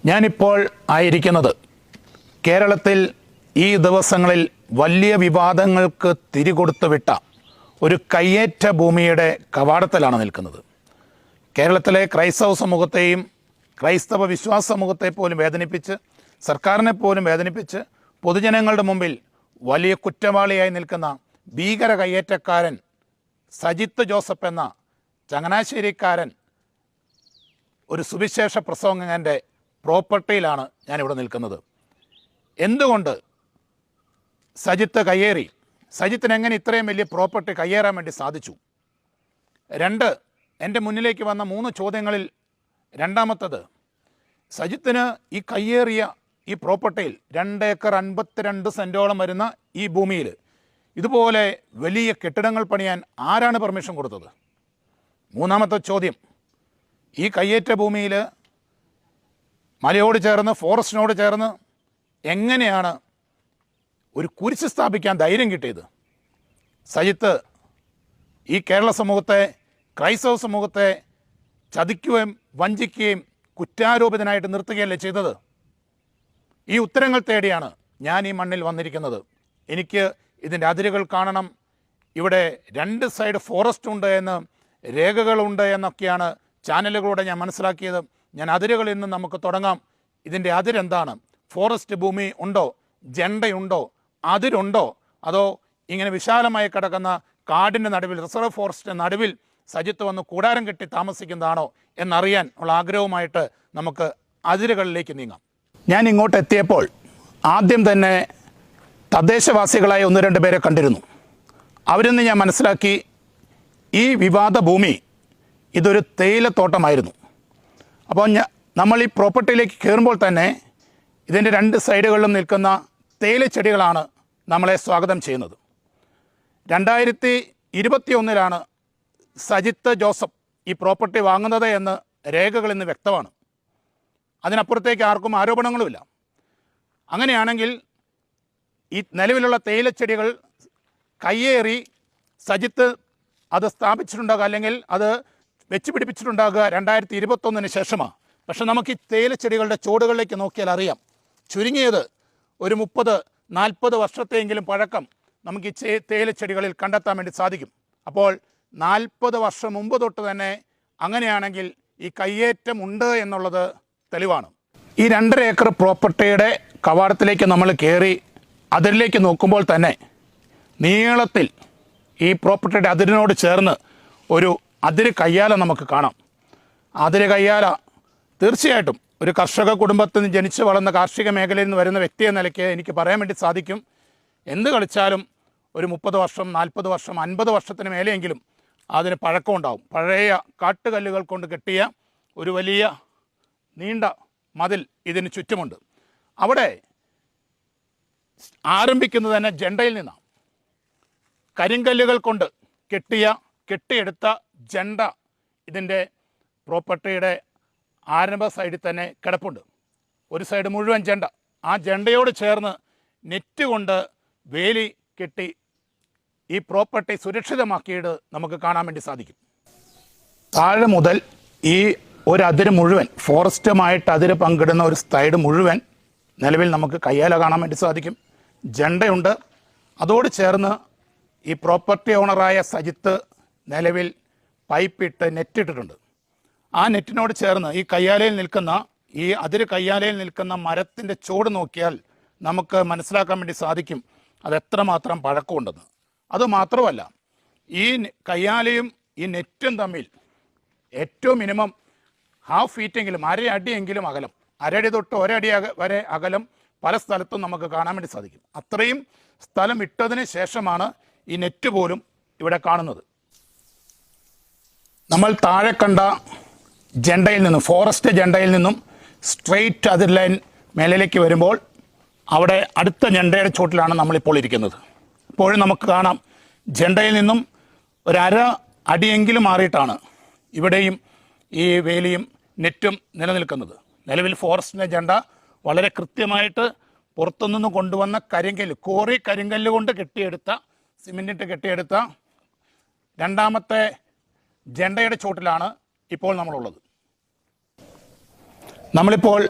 ഞാനിപ്പോൾ ആയിരിക്കുന്നത് കേരളത്തിൽ ഈ ദിവസങ്ങളിൽ വലിയ വിവാദങ്ങൾക്ക് തിരികൊടുത്തു വിട്ട ഒരു കയ്യേറ്റ ഭൂമിയുടെ കവാടത്തിലാണ് നിൽക്കുന്നത്. കേരളത്തിലെ ക്രൈസ്തവ സമൂഹത്തെയും ക്രൈസ്തവ വിശ്വാസ സമൂഹത്തെ പോലും വേദനിപ്പിച്ച്, സർക്കാരിനെ പോലും വേദനിപ്പിച്ച്, പൊതുജനങ്ങളുടെ മുമ്പിൽ വലിയ കുറ്റവാളിയായി നിൽക്കുന്ന ഭീകര കയ്യേറ്റക്കാരൻ സജിത്ത് ജോസഫ് എന്ന ചങ്ങനാശ്ശേരിക്കാരൻ ഒരു സുവിശേഷ പ്രസംഗകൻ്റെ പ്രോപ്പർട്ടിയിലാണ് ഞാനിവിടെ നിൽക്കുന്നത്. എന്തുകൊണ്ട് സജിത്ത് കയ്യേറി? സജിത്തിന് എങ്ങനെ ഇത്രയും വലിയ പ്രോപ്പർട്ടി കയ്യേറാൻ വേണ്ടി സാധിച്ചു? എൻ്റെ മുന്നിലേക്ക് വന്ന 3 ചോദ്യങ്ങളിൽ രണ്ടാമത്തത്, സജിത്തിന് ഈ കയ്യേറിയ ഈ പ്രോപ്പർട്ടിയിൽ 2 ഏക്കർ 52 സെൻറ്റോളം വരുന്ന ഈ ഭൂമിയിൽ ഇതുപോലെ വലിയ കെട്ടിടങ്ങൾ പണിയാൻ ആരാണ് പെർമിഷൻ കൊടുത്തത്? മൂന്നാമത്തെ ചോദ്യം, ഈ കയ്യേറ്റ ഭൂമിയിൽ മലയോട് ചേർന്ന്, ഫോറസ്റ്റിനോട് ചേർന്ന് എങ്ങനെയാണ് ഒരു കുരിശ് സ്ഥാപിക്കാൻ ധൈര്യം കിട്ടിയത്? സജിത്ത് ഈ കേരള സമൂഹത്തെ, ക്രൈസ്തവ സമൂഹത്തെ ചതിക്കുകയും വഞ്ചിക്കുകയും കുറ്റാരോപിതനായിട്ട് നിർത്തുകയല്ലേ ചെയ്തത്? ഈ ഉത്തരങ്ങൾ തേടിയാണ് ഞാൻ ഈ മണ്ണിൽ വന്നിരിക്കുന്നത്. എനിക്ക് ഇതിൻ്റെ അതിരുകൾ കാണണം. ഇവിടെ 2 സൈഡ് ഫോറസ്റ്റ് ഉണ്ട് എന്ന്, രേഖകളുണ്ട് എന്നൊക്കെയാണ് ചാനലുകളോടെ ഞാൻ മനസ്സിലാക്കിയത്. ഞാൻ അതിരുകളിൽ നിന്ന് നമുക്ക് തുടങ്ങാം. ഇതിൻ്റെ അതിരെന്താണ്? ഫോറസ്റ്റ് ഭൂമി ഉണ്ടോ? ജണ്ടയുണ്ടോ? അതിരുണ്ടോ? അതോ ഇങ്ങനെ വിശാലമായി കിടക്കുന്ന കാടിൻ്റെ നടുവിൽ, റിസർവ് ഫോറസ്റ്റിൻ്റെ നടുവിൽ സജിത്ത് വന്ന് കൂടാരം കെട്ടി താമസിക്കുന്നതാണോ എന്നറിയാൻ ഉള്ള ആഗ്രഹവുമായിട്ട് നമുക്ക് അതിരുകളിലേക്ക് നീങ്ങാം. ഞാൻ ഇങ്ങോട്ട് എത്തിയപ്പോൾ ആദ്യം തന്നെ തദ്ദേശവാസികളായ 1-2 പേരെ കണ്ടിരുന്നു. അവരിൽ നിന്ന് ഞാൻ മനസ്സിലാക്കി, ഈ വിവാദ ഭൂമി ഇതൊരു തേയിലത്തോട്ടമായിരുന്നു. അപ്പോൾ നമ്മൾ ഈ പ്രോപ്പർട്ടിയിലേക്ക് കയറുമ്പോൾ തന്നെ ഇതിൻ്റെ 2 സൈഡുകളിലും നിൽക്കുന്ന തേയിലച്ചെടികളാണ് നമ്മളെ സ്വാഗതം ചെയ്യുന്നത്. 2021 സജിത്ത് ജോസഫ് ഈ പ്രോപ്പർട്ടി വാങ്ങുന്നത് എന്ന് രേഖകളിൽ നിന്ന് വ്യക്തമാണ്. അതിനപ്പുറത്തേക്ക് ആർക്കും ആരോപണങ്ങളുമില്ല. അങ്ങനെയാണെങ്കിൽ ഈ നിലവിലുള്ള തേയിലച്ചെടികൾ കയ്യേറി സജിത്ത് അത് സ്ഥാപിച്ചിട്ടുണ്ടാകുക, അല്ലെങ്കിൽ അത് വെച്ച് പിടിപ്പിച്ചിട്ടുണ്ടാകുക 2021 ശേഷമാണ്. പക്ഷെ നമുക്ക് ഈ തേയിലച്ചെടികളുടെ ചുവടുകളിലേക്ക് നോക്കിയാൽ അറിയാം, ചുരുങ്ങിയത് ഒരു 30-40 വർഷത്തെയെങ്കിലും പഴക്കം നമുക്ക് ഈ തേയിലച്ചെടികളിൽ കണ്ടെത്താൻ വേണ്ടി സാധിക്കും. അപ്പോൾ 40 വർഷം മുമ്പ് തൊട്ട് തന്നെ അങ്ങനെയാണെങ്കിൽ ഈ കയ്യേറ്റം ഉണ്ട് എന്നുള്ളത് തെളിവാണ്. ഈ 2.5 ഏക്കർ പ്രോപ്പർട്ടിയുടെ കവാടത്തിലേക്ക് നമ്മൾ കയറി അതിരിലേക്ക് നോക്കുമ്പോൾ തന്നെ നീളത്തിൽ ഈ പ്രോപ്പർട്ടിയുടെ അതിരിനോട് ചേർന്ന് ഒരു അതിര് കയ്യാല നമുക്ക് കാണാം. അതിര് കയ്യാല തീർച്ചയായിട്ടും ഒരു കർഷക കുടുംബത്തിൽ നിന്ന് ജനിച്ചു വളർന്ന കാർഷിക മേഖലയിൽ നിന്ന് വരുന്ന വ്യക്തി എന്ന നിലയ്ക്ക് എനിക്ക് പറയാൻ വേണ്ടി സാധിക്കും, എന്ത് കളിച്ചാലും ഒരു 30 വർഷം, 40 വർഷം, 50 വർഷത്തിന് മേലെയെങ്കിലും അതിന് പഴക്കമുണ്ടാവും. പഴയ കാട്ടുകല്ലുകൾ കൊണ്ട് കെട്ടിയ ഒരു വലിയ നീണ്ട മതിൽ ഇതിന് ചുറ്റുമുണ്ട്. അവിടെ ആരംഭിക്കുന്നത് തന്നെ ജണ്ടയിൽ നിന്നാണ്. കരിങ്കല്ലുകൾ കൊണ്ട് കെട്ടിയെടുത്ത ജണ്ട ഇതിൻ്റെ പ്രോപ്പർട്ടിയുടെ ആരംഭ സൈഡിൽ തന്നെ കിടപ്പുണ്ട്. ഒരു സൈഡ് മുഴുവൻ ജണ്ട. ആ ജണ്ടയോട് ചേർന്ന് നെറ്റ് കൊണ്ട് വേലി കെട്ടി ഈ പ്രോപ്പർട്ടി സുരക്ഷിതമാക്കിയിട്ട് നമുക്ക് കാണാൻ വേണ്ടി സാധിക്കും. താഴെ മുതൽ ഈ ഒരു അതിര് മുഴുവൻ, ഫോറസ്റ്റുമായിട്ട് അതിര് പങ്കിടുന്ന ഒരു സൈഡ് മുഴുവൻ നിലവിൽ നമുക്ക് കയ്യാല കാണാൻ വേണ്ടി സാധിക്കും. ജണ്ടയുണ്ട്. അതോട് ചേർന്ന് ഈ പ്രോപ്പർട്ടി ഓണറായ സജിത്ത് നിലവിൽ പൈപ്പിട്ട് നെറ്റിട്ടിട്ടുണ്ട്. ആ നെറ്റിനോട് ചേർന്ന് ഈ കയ്യാലയിൽ നിൽക്കുന്ന, ഈ അതിര് കയ്യാലയിൽ നിൽക്കുന്ന മരത്തിൻ്റെ ചുവട് നോക്കിയാൽ നമുക്ക് മനസ്സിലാക്കാൻ വേണ്ടി സാധിക്കും അത് എത്രമാത്രം പഴക്കമുണ്ടെന്ന്. അതുമാത്രമല്ല, ഈ കയ്യാലയും ഈ നെറ്റും തമ്മിൽ ഏറ്റവും മിനിമം 1/2 ഫീറ്റെങ്കിലും, 1/2 അടിയെങ്കിലും അകലം, 1/2 അടി തൊട്ട് 1 അടി വരെ അകലം പല സ്ഥലത്തും നമുക്ക് കാണാൻ വേണ്ടി സാധിക്കും. അത്രയും സ്ഥലം ഇട്ടതിന് ശേഷമാണ് ഈ നെറ്റ് പോലും ഇവിടെ കാണുന്നത്. നമ്മൾ താഴെ കണ്ട ജണ്ടയിൽ നിന്നും, ഫോറസ്റ്റ് ജണ്ടയിൽ നിന്നും സ്ട്രെയിറ്റ് അതിർ ലൈൻ മേലേക്ക് വരുമ്പോൾ അവിടെ അടുത്ത ജണ്ടയുടെ ചോട്ടിലാണ് നമ്മളിപ്പോൾ ഇരിക്കുന്നത്. ഇപ്പോഴും നമുക്ക് കാണാം, ജണ്ടയിൽ നിന്നും 1/2 അടിയെങ്കിലും മാറിയിട്ടാണ് ഇവിടെയും ഈ വേലിയും നെറ്റും നിലനിൽക്കുന്നത്. നിലവിൽ ഫോറസ്റ്റിൻ്റെ ജണ്ട വളരെ കൃത്യമായിട്ട് പുറത്തുനിന്ന് കൊണ്ടുവന്ന കരിങ്കല്ല്, കരിങ്കല്ല് കൊണ്ട് കെട്ടിയെടുത്ത, സിമെൻറ്റിട്ട് കെട്ടിയെടുത്ത 2ാമത്തെ ജണ്ടയുടെ ചോട്ടിലാണ് ഇപ്പോൾ നമ്മളുള്ളത്. നമ്മളിപ്പോൾ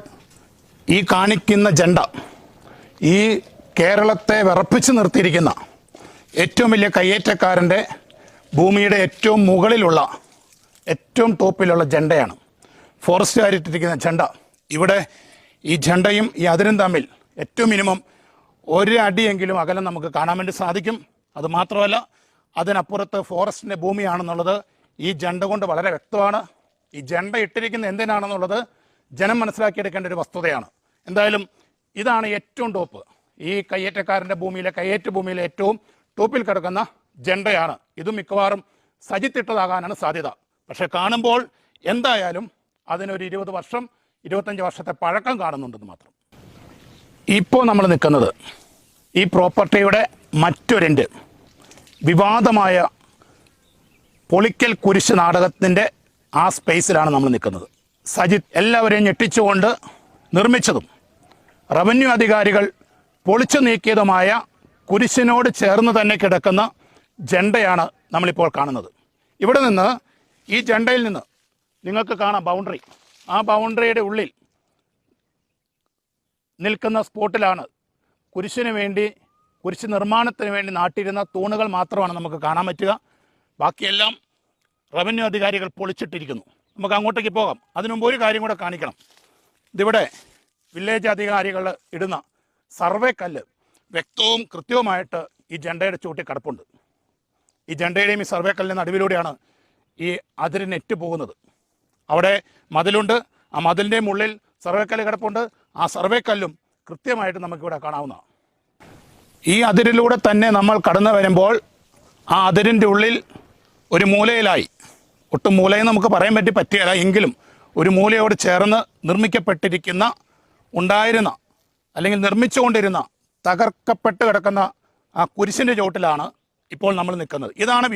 ഈ കാണിക്കുന്ന ജണ്ട ഈ കേരളത്തെ വിറപ്പിച്ച് നിർത്തിയിരിക്കുന്ന ഏറ്റവും വലിയ കയ്യേറ്റക്കാരൻ്റെ ഭൂമിയുടെ ഏറ്റവും മുകളിലുള്ള ഏറ്റവും ടോപ്പിലുള്ള ജണ്ടയാണ്. ഫോറസ്റ്റുകാരിട്ടിരിക്കുന്ന ജണ്ട. ഇവിടെ ഈ ജണ്ടയും ഈ അതിരും തമ്മിൽ ഏറ്റവും മിനിമം ഒരു അടിയെങ്കിലും അകലം നമുക്ക് കാണാൻ വേണ്ടി സാധിക്കും. അതുമാത്രമല്ല, അതിനപ്പുറത്ത് ഫോറസ്റ്റിൻ്റെ ഭൂമിയാണെന്നുള്ളത് ഈ ജണ്ട കൊണ്ട് വളരെ വ്യക്തമാണ്. ഈ ജണ്ട ഇട്ടിരിക്കുന്ന എന്തിനാണെന്നുള്ളത് ജനം മനസ്സിലാക്കിയെടുക്കേണ്ട ഒരു വസ്തുതയാണ്. എന്തായാലും ഇതാണ് ഏറ്റവും ടോപ്പ്. ഈ കയ്യേറ്റക്കാരൻ്റെ ഭൂമിയിലെ കയ്യേറ്റ ഭൂമിയിലെ ഏറ്റവും ടോപ്പിൽ കിടക്കുന്ന ജണ്ടയാണ്. ഇത് മിക്കവാറും സജിത്തിട്ടതാകാനാണ് സാധ്യത. പക്ഷെ കാണുമ്പോൾ എന്തായാലും അതിനൊരു 20 വർഷം 25 വർഷത്തെ പഴക്കം കാണുന്നുണ്ടെന്ന് മാത്രം. ഇപ്പോൾ നമ്മൾ നിൽക്കുന്നത് ഈ പ്രോപ്പർട്ടിയുടെ മറ്റൊരെൻഡ് വിവാദമായ പൊളിക്കൽ കുരിശ് നാടകത്തിൻ്റെ ആ സ്പേസിലാണ് നമ്മൾ നിൽക്കുന്നത്. സജിത്ത് എല്ലാവരെയും ഞെട്ടിച്ചുകൊണ്ട് നിർമ്മിച്ചതും റവന്യൂ അധികാരികൾ പൊളിച്ചു നീക്കിയതുമായ കുരിശിനോട് ചേർന്ന് തന്നെ കിടക്കുന്ന ജണ്ടയാണ് നമ്മളിപ്പോൾ കാണുന്നത്. ഇവിടെ നിന്ന് ഈ ജണ്ടയിൽ നിന്ന് നിങ്ങൾക്ക് കാണാം ബൗണ്ടറി. ആ ബൗണ്ടറിയുടെ ഉള്ളിൽ നിൽക്കുന്ന സ്പോട്ടിലാണ് കുരിശിന് വേണ്ടി കുരിശ് നിർമ്മാണത്തിന് വേണ്ടി നാട്ടിയിരുന്ന തൂണുകൾ മാത്രമാണ് നമുക്ക് കാണാൻ പറ്റുക. ബാക്കിയെല്ലാം റവന്യൂ അധികാരികൾ പൊളിച്ചിട്ടിരിക്കുന്നു. നമുക്ക് അങ്ങോട്ടേക്ക് പോകാം. അതിനു മുമ്പ് ഒരു കാര്യം കൂടെ കാണിക്കണം. ഇതിവിടെ വില്ലേജ് അധികാരികൾ ഇടുന്ന സർവേ കല്ല് വ്യക്തവും കൃത്യവുമായിട്ട് ഈ ജണ്ടയുടെ ചൂട്ടിൽ കിടപ്പുണ്ട്. ഈ ജണ്ടയുടെയും ഈ സർവേ കല്ലിൻ്റെ നടുവിലൂടെയാണ് ഈ അതിര് നെറ്റ് പോകുന്നത്. അവിടെ മതിലുണ്ട്. ആ മതിലിൻ്റെയും ഉള്ളിൽ സർവേ കല്ല് കിടപ്പുണ്ട്. ആ സർവേ കല്ലും കൃത്യമായിട്ട് നമുക്കിവിടെ കാണാവുന്നതാണ്. ഈ അതിരിലൂടെ തന്നെ നമ്മൾ കടന്നു വരുമ്പോൾ ആ അതിരിൻ്റെ ഉള്ളിൽ ഒരു മൂലയിലായി, ഒട്ടും മൂലയെന്ന് നമുക്ക് പറയാൻ പറ്റിയല്ല, എങ്കിലും ഒരു മൂലയോട് ചേർന്ന് നിർമ്മിക്കപ്പെട്ടിരിക്കുന്ന ഉണ്ടായിരുന്ന അല്ലെങ്കിൽ നിർമ്മിച്ചുകൊണ്ടിരുന്ന തകർക്കപ്പെട്ട് കിടക്കുന്ന ആ കുരിശിൻ്റെ ചോട്ടിലാണ് ഇപ്പോൾ നമ്മൾ നിൽക്കുന്നത്. ഇതാണ്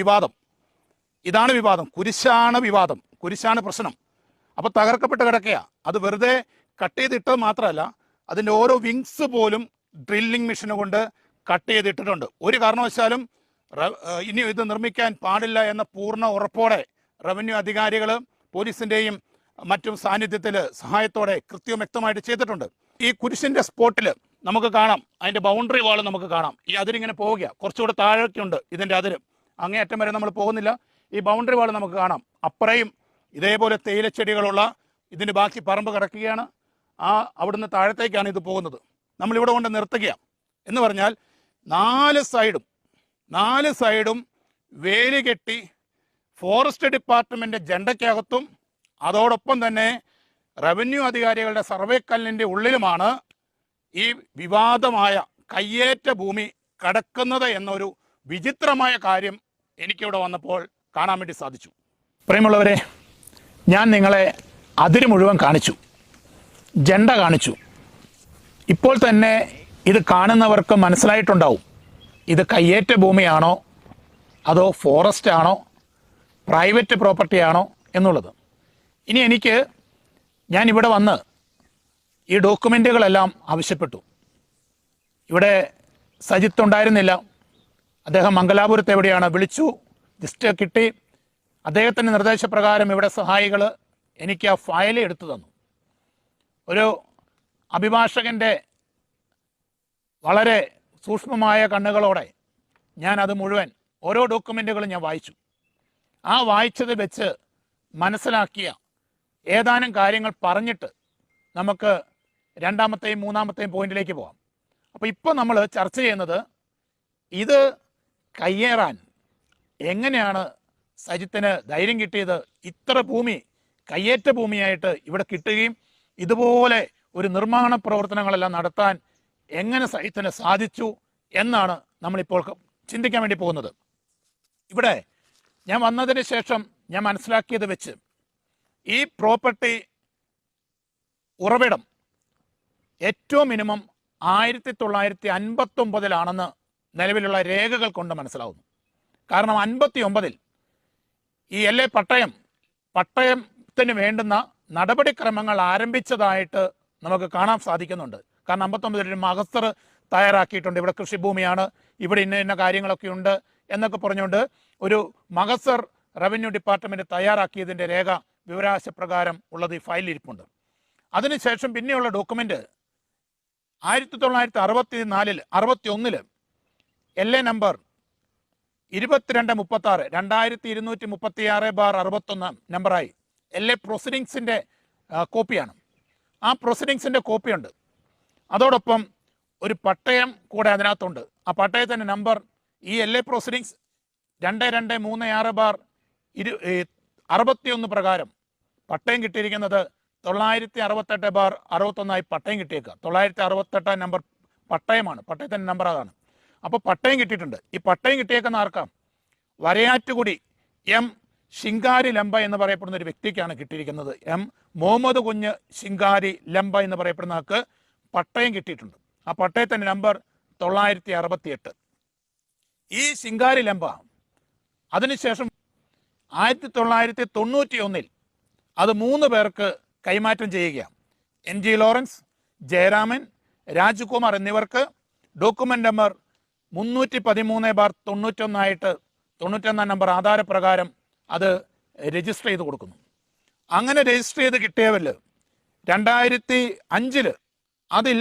വിവാദം. കുരിശാണ് വിവാദം, കുരിശാണ് പ്രശ്നം. അപ്പോൾ തകർക്കപ്പെട്ട് കിടക്കുക. അത് വെറുതെ കട്ട് ചെയ്തിട്ടത് മാത്രമല്ല, അതിൻ്റെ ഓരോ വിങ്സ് പോലും ഡ്രില്ലിംഗ് മെഷീൻ കൊണ്ട് കട്ട് ചെയ്തിട്ടിട്ടുണ്ട്. ഒരു കാരണവശാലും ഇനി ഇത് നിർമ്മിക്കാൻ പാടില്ല എന്ന പൂർണ്ണ ഉറപ്പോടെ റവന്യൂ അധികാരികൾ പോലീസിൻ്റെയും മറ്റും സാന്നിധ്യത്തിൽ സഹായത്തോടെ കൃത്യവും വ്യക്തമായിട്ട് ചെയ്തിട്ടുണ്ട്. ഈ കുരിശിൻ്റെ സ്പോട്ടിൽ നമുക്ക് കാണാം അതിൻ്റെ ബൗണ്ടറി വാൾ നമുക്ക് കാണാം. ഈ അതിരിങ്ങനെ പോവുക, കുറച്ചുകൂടെ താഴേക്കുണ്ട് ഇതിൻ്റെ അതിര്, അങ്ങേയറ്റം വരെ നമ്മൾ പോകുന്നില്ല. ഈ ബൗണ്ടറി വാൾ നമുക്ക് കാണാം. അപ്പുറയും ഇതേപോലെ തേയിലച്ചെടികളുള്ള ഇതിന് ബാക്കി പറമ്പ് കിടക്കുകയാണ്. അവിടുന്ന് താഴത്തേക്കാണ് ഇത് പോകുന്നത്. നമ്മളിവിടെ കൊണ്ട് നിർത്തുകയാണ് എന്ന് പറഞ്ഞാൽ നാല് സൈഡും വേലി കെട്ടി ഫോറസ്റ്റ് ഡിപ്പാർട്ട്മെൻ്റ് ജണ്ടയ്ക്കകത്തും അതോടൊപ്പം തന്നെ റവന്യൂ അധികാരികളുടെ സർവേ കല്ലിൻ്റെ ഉള്ളിലുമാണ് ഈ വിവാദമായ കയ്യേറ്റ ഭൂമി കിടക്കുന്നത് എന്നൊരു വിചിത്രമായ കാര്യം എനിക്കിവിടെ വന്നപ്പോൾ കാണാൻ വേണ്ടി സാധിച്ചു. പ്രിയമുള്ളവരെ, ഞാൻ നിങ്ങളെ അതിര് മുഴുവൻ കാണിച്ചു, ജണ്ട കാണിച്ചു. ഇപ്പോൾ തന്നെ ഇത് കാണുന്നവർക്ക് മനസ്സിലായിട്ടുണ്ടാവും ഇത് കയ്യേറ്റ ഭൂമിയാണോ അതോ ഫോറസ്റ്റ് ആണോ പ്രൈവറ്റ് പ്രോപ്പർട്ടി ആണോ എന്നുള്ളത്. ഇനി ഞാൻ ഇവിടെ വന്ന് ഈ ഡോക്യുമെൻറ്റുകളെല്ലാം ആവശ്യപ്പെട്ടു. ഇവിടെ സജിത്ത് ഉണ്ടായിരുന്നില്ല. അദ്ദേഹം മംഗലാപുരത്ത് എവിടെയാണ്, വിളിച്ചു, ജസ്റ്റ് കിട്ടി. അദ്ദേഹത്തിൻ്റെ നിർദ്ദേശപ്രകാരം ഇവിടെ സഹായികൾ എനിക്ക് ആ ഫയൽ എടുത്തു തന്നു. ഒരു അഭിഭാഷകൻ്റെ വളരെ സൂക്ഷ്മമായ കണ്ണുകളോടെ ഞാൻ അത് മുഴുവൻ ഓരോ ഡോക്യുമെൻറ്റുകളും ഞാൻ വായിച്ചു. ആ വായിച്ചത് വെച്ച് മനസ്സിലാക്കിയ ഏതാനും കാര്യങ്ങൾ പറഞ്ഞിട്ട് നമുക്ക് രണ്ടാമത്തെയും മൂന്നാമത്തെയും പോയിന്റിലേക്ക് പോകാം. അപ്പോൾ ഇപ്പോൾ നമ്മൾ ചർച്ച ചെയ്യുന്നത് ഇത് കയ്യേറാൻ എങ്ങനെയാണ് സജിത്തിന് ധൈര്യം കിട്ടിയത്, ഇത്ര ഭൂമി കയ്യേറ്റ ഭൂമിയായിട്ട് ഇവിടെ കിട്ടുകയും ഇതുപോലെ ഒരു നിർമ്മാണ പ്രവർത്തനങ്ങളെല്ലാം നടത്താൻ എങ്ങനെ സജിത്തിന് സാധിച്ചു എന്നാണ് നമ്മളിപ്പോൾ ചിന്തിക്കാൻ വേണ്ടി പോകുന്നത്. ഇവിടെ ഞാൻ വന്നതിന് ശേഷം ഞാൻ മനസ്സിലാക്കിയത് വെച്ച് ഈ പ്രോപ്പർട്ടി ഉറവിടം ഏറ്റവും മിനിമം 1959 നിലവിലുള്ള രേഖകൾ കൊണ്ട് മനസ്സിലാവുന്നു. കാരണം 59 ഈ LA പട്ടയത്തിന് വേണ്ടുന്ന നടപടിക്രമങ്ങൾ ആരംഭിച്ചതായിട്ട് നമുക്ക് കാണാൻ സാധിക്കുന്നുണ്ട്. കാരണം 59 മഹസർ തയ്യാറാക്കിയിട്ടുണ്ട്. ഇവിടെ കൃഷിഭൂമിയാണ്, ഇവിടെ ഇന്ന കാര്യങ്ങളൊക്കെ ഉണ്ട് എന്നൊക്കെ പറഞ്ഞുകൊണ്ട് ഒരു മഹസർ റവന്യൂ ഡിപ്പാർട്ട്മെൻറ്റ് തയ്യാറാക്കിയതിൻ്റെ രേഖ വിവരാവകാശ പ്രകാരം ഉള്ളത് ഈ ഫയലിൽ ഇരിപ്പുണ്ട്. അതിനുശേഷം പിന്നെയുള്ള ഡോക്യുമെൻ്റ് 1961 LA നമ്പർ 2236 2236/61 നമ്പറായി LA പ്രൊസീഡിങ്സിൻ്റെ കോപ്പിയാണ്. ആ പ്രൊസീഡിങ്സിൻ്റെ കോപ്പിയുണ്ട്. അതോടൊപ്പം ഒരു പട്ടയം കൂടെ അതിനകത്തുണ്ട്. ആ പട്ടയത്തിൻ്റെ നമ്പർ ഈ LA പ്രൊസീഡിങ്സ് 2236/61 പ്രകാരം പട്ടയം കിട്ടിയിരിക്കുന്നത് 968/61 പട്ടയം കിട്ടിയേക്കുക. 968 നമ്പർ പട്ടയമാണ്, പട്ടയത്തിൻ്റെ നമ്പർ അതാണ്. അപ്പോൾ പട്ടയം കിട്ടിയിട്ടുണ്ട്. ഈ പട്ടയം കിട്ടിയേക്കുന്ന ആർക്കാം? വരയാറ്റുകുടി M ശിങ്കാരി ലംബ എന്ന് പറയപ്പെടുന്ന ഒരു വ്യക്തിക്കാണ് കിട്ടിയിരിക്കുന്നത്. M മുഹമ്മദ് കുഞ്ഞ് ശിങ്കാരി ലംബ എന്ന് പറയപ്പെടുന്ന ആൾക്ക് പട്ടയം കിട്ടിയിട്ടുണ്ട്. ആ പട്ടയത്തിൻ്റെ നമ്പർ 968. ഈ ശിങ്കാരി ലംബ അതിനുശേഷം 1991 അത് 3 പേർക്ക് കൈമാറ്റം ചെയ്യുകയാണ്. NG ലോറൻസ്, ജയരാമൻ, രാജ്കുമാർ എന്നിവർക്ക് ഡോക്യുമെൻ്റ് നമ്പർ 313/91 91 നമ്പർ ആധാരപ്രകാരം അത് രജിസ്റ്റർ ചെയ്ത് കൊടുക്കുന്നു. അങ്ങനെ രജിസ്റ്റർ ചെയ്ത് കിട്ടിയവരിൽ 2005 അതിൽ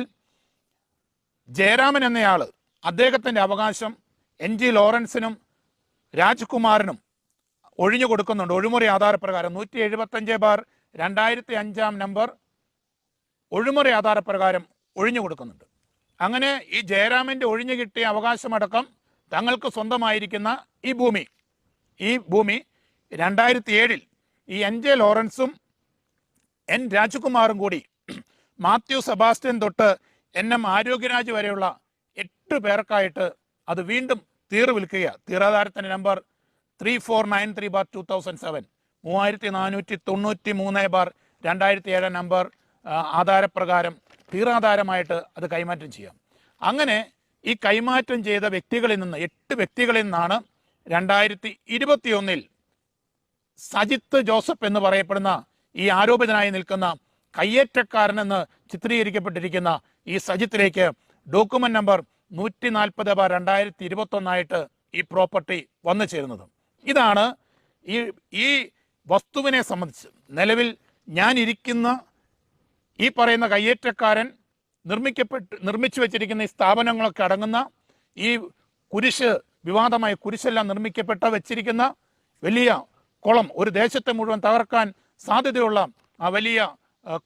ജയരാമൻ എന്നയാൾ അദ്ദേഹത്തിൻ്റെ അവകാശം NG ലോറൻസിനും രാജ്കുമാറിനും ഒഴിഞ്ഞു കൊടുക്കുന്നുണ്ട്. ഒഴിമുറി ആധാരപ്രകാരം 175/2005 നമ്പർ ഒഴിമുറി ആധാരപ്രകാരം ഒഴിഞ്ഞു കൊടുക്കുന്നുണ്ട്. അങ്ങനെ ഈ ജയരാമൻ്റെ ഒഴിഞ്ഞു കിട്ടിയ അവകാശമടക്കം തങ്ങൾക്ക് സ്വന്തമായിരിക്കുന്ന ഈ ഭൂമി 2007 ഈ NJ ലോറൻസും N രാജ്കുമാറും കൂടി മാത്യു സെബാസ്റ്റ്യൻ തൊട്ട് NM ആരോഗ്യരാജ് വരെയുള്ള 8 പേർക്കായിട്ട് അത് വീണ്ടും വിൽക്കുക. തീറാധാരത്തിൻ്റെ നമ്പർ 3493/2007 3493/2007 നമ്പർ ആധാരപ്രകാരം തീറാധാരമായിട്ട് അത് കൈമാറ്റം ചെയ്യാം. അങ്ങനെ ഈ കൈമാറ്റം ചെയ്ത വ്യക്തികളിൽ നിന്ന് 8 വ്യക്തികളിൽ നിന്നാണ് 2021 സജിത്ത് ജോസഫ് എന്ന് പറയപ്പെടുന്ന ഈ ആരോപിതനായി നിൽക്കുന്ന കയ്യേറ്റക്കാരനെന്ന് ചിത്രീകരിക്കപ്പെട്ടിരിക്കുന്ന ഈ സജിത്തിലേക്ക് ഡോക്യുമെന്റ് നമ്പർ 140/2021 ഈ പ്രോപ്പർട്ടി വന്നു ചേരുന്നത്. ഇതാണ് ഈ വസ്തുവിനെ സംബന്ധിച്ച് നിലവിൽ ഞാൻ ഇരിക്കുന്ന ഈ പറയുന്ന കയ്യേറ്റക്കാരൻ നിർമ്മിച്ചു വെച്ചിരിക്കുന്ന ഈ സ്ഥാപനങ്ങളൊക്കെ അടങ്ങുന്ന ഈ വിവാദമായ കുരിശെല്ലാം വെച്ചിരിക്കുന്ന വലിയ കുളം, ഒരു ദേശത്തെ മുഴുവൻ തകർക്കാൻ സാധ്യതയുള്ള ആ വലിയ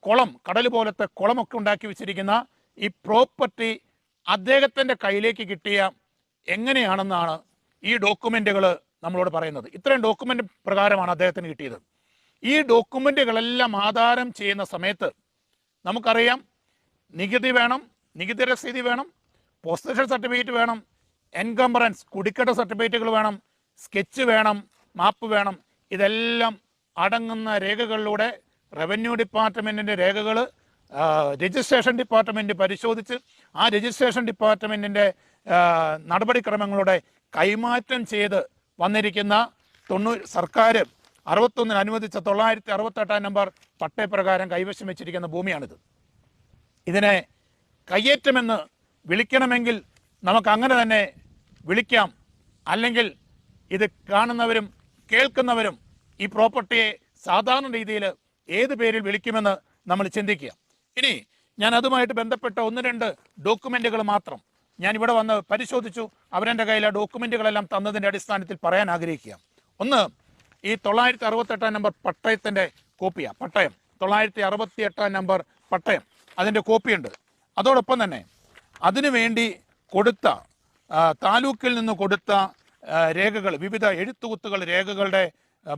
കുളം, കടൽ പോലത്തെ കുളമൊക്കെ ഉണ്ടാക്കി വെച്ചിരിക്കുന്ന ഈ പ്രോപ്പർട്ടി അദ്ദേഹത്തിൻ്റെ കയ്യിലേക്ക് കിട്ടിയ എങ്ങനെയാണെന്നാണ് ഈ ഡോക്യുമെൻറ്റുകൾ നമ്മളോട് പറയുന്നത്. ഇത്രയും ഡോക്യുമെൻ്റ് പ്രകാരമാണ് അദ്ദേഹത്തിന് കിട്ടിയത്. ഈ ഡോക്യുമെൻറ്റുകളെല്ലാം ആധാരം ചെയ്യുന്ന സമയത്ത് നമുക്കറിയാം, നികുതി വേണം, നികുതി രസീതി വേണം, പൊസഷൻ സർട്ടിഫിക്കറ്റ് വേണം, എൻകംബറൻസ് കുടിക്കട്ട സർട്ടിഫിക്കറ്റുകൾ വേണം, സ്കെച്ച് വേണം, മാപ്പ് വേണം. ഇതെല്ലാം അടങ്ങുന്ന രേഖകളിലൂടെ റവന്യൂ ഡിപ്പാർട്ട്മെൻറ്റിൻ്റെ രേഖകൾ രജിസ്ട്രേഷൻ ഡിപ്പാർട്ട്മെൻറ്റ് പരിശോധിച്ച് ആ രജിസ്ട്രേഷൻ ഡിപ്പാർട്ട്മെൻറ്റിൻ്റെ നടപടിക്രമങ്ങളുടെ കൈമാറ്റം ചെയ്ത് വന്നിരിക്കുന്ന സർക്കാർ 61 അനുവദിച്ച 968 നമ്പർ പട്ടയപ്രകാരം കൈവശം വെച്ചിരിക്കുന്ന ഭൂമിയാണിത്. ഇതിനെ കയ്യേറ്റമെന്ന് വിളിക്കണമെങ്കിൽ നമുക്ക് അങ്ങനെ തന്നെ വിളിക്കാം. അല്ലെങ്കിൽ ഇത് കാണുന്നവരും കേൾക്കുന്നവരും ഈ പ്രോപ്പർട്ടിയെ സാധാരണ രീതിയിൽ ഏത് പേരിൽ വിളിക്കുമെന്ന് നമ്മൾ ചിന്തിക്കുക. ഇനി ഞാൻ അതുമായിട്ട് ബന്ധപ്പെട്ട 1-2 ഡോക്യുമെൻറ്റുകൾ മാത്രം ഞാൻ ഇവിടെ വന്ന് പരിശോധിച്ചു. അവരെൻ്റെ കയ്യിൽ ആ ഡോക്യുമെൻറ്റുകളെല്ലാം തന്നതിൻ്റെ അടിസ്ഥാനത്തിൽ പറയാൻ ആഗ്രഹിക്കുക. ഒന്ന്, ഈ 968 നമ്പർ പട്ടയത്തിൻ്റെ കോപ്പിയാണ്. പട്ടയം 968 നമ്പർ പട്ടയം, അതിൻ്റെ കോപ്പിയുണ്ട്. അതോടൊപ്പം തന്നെ അതിനുവേണ്ടി കൊടുത്ത താലൂക്കിൽ നിന്ന് കൊടുത്ത രേഖകൾ, വിവിധ എഴുത്തുകുത്തുകൾ രേഖകളുടെ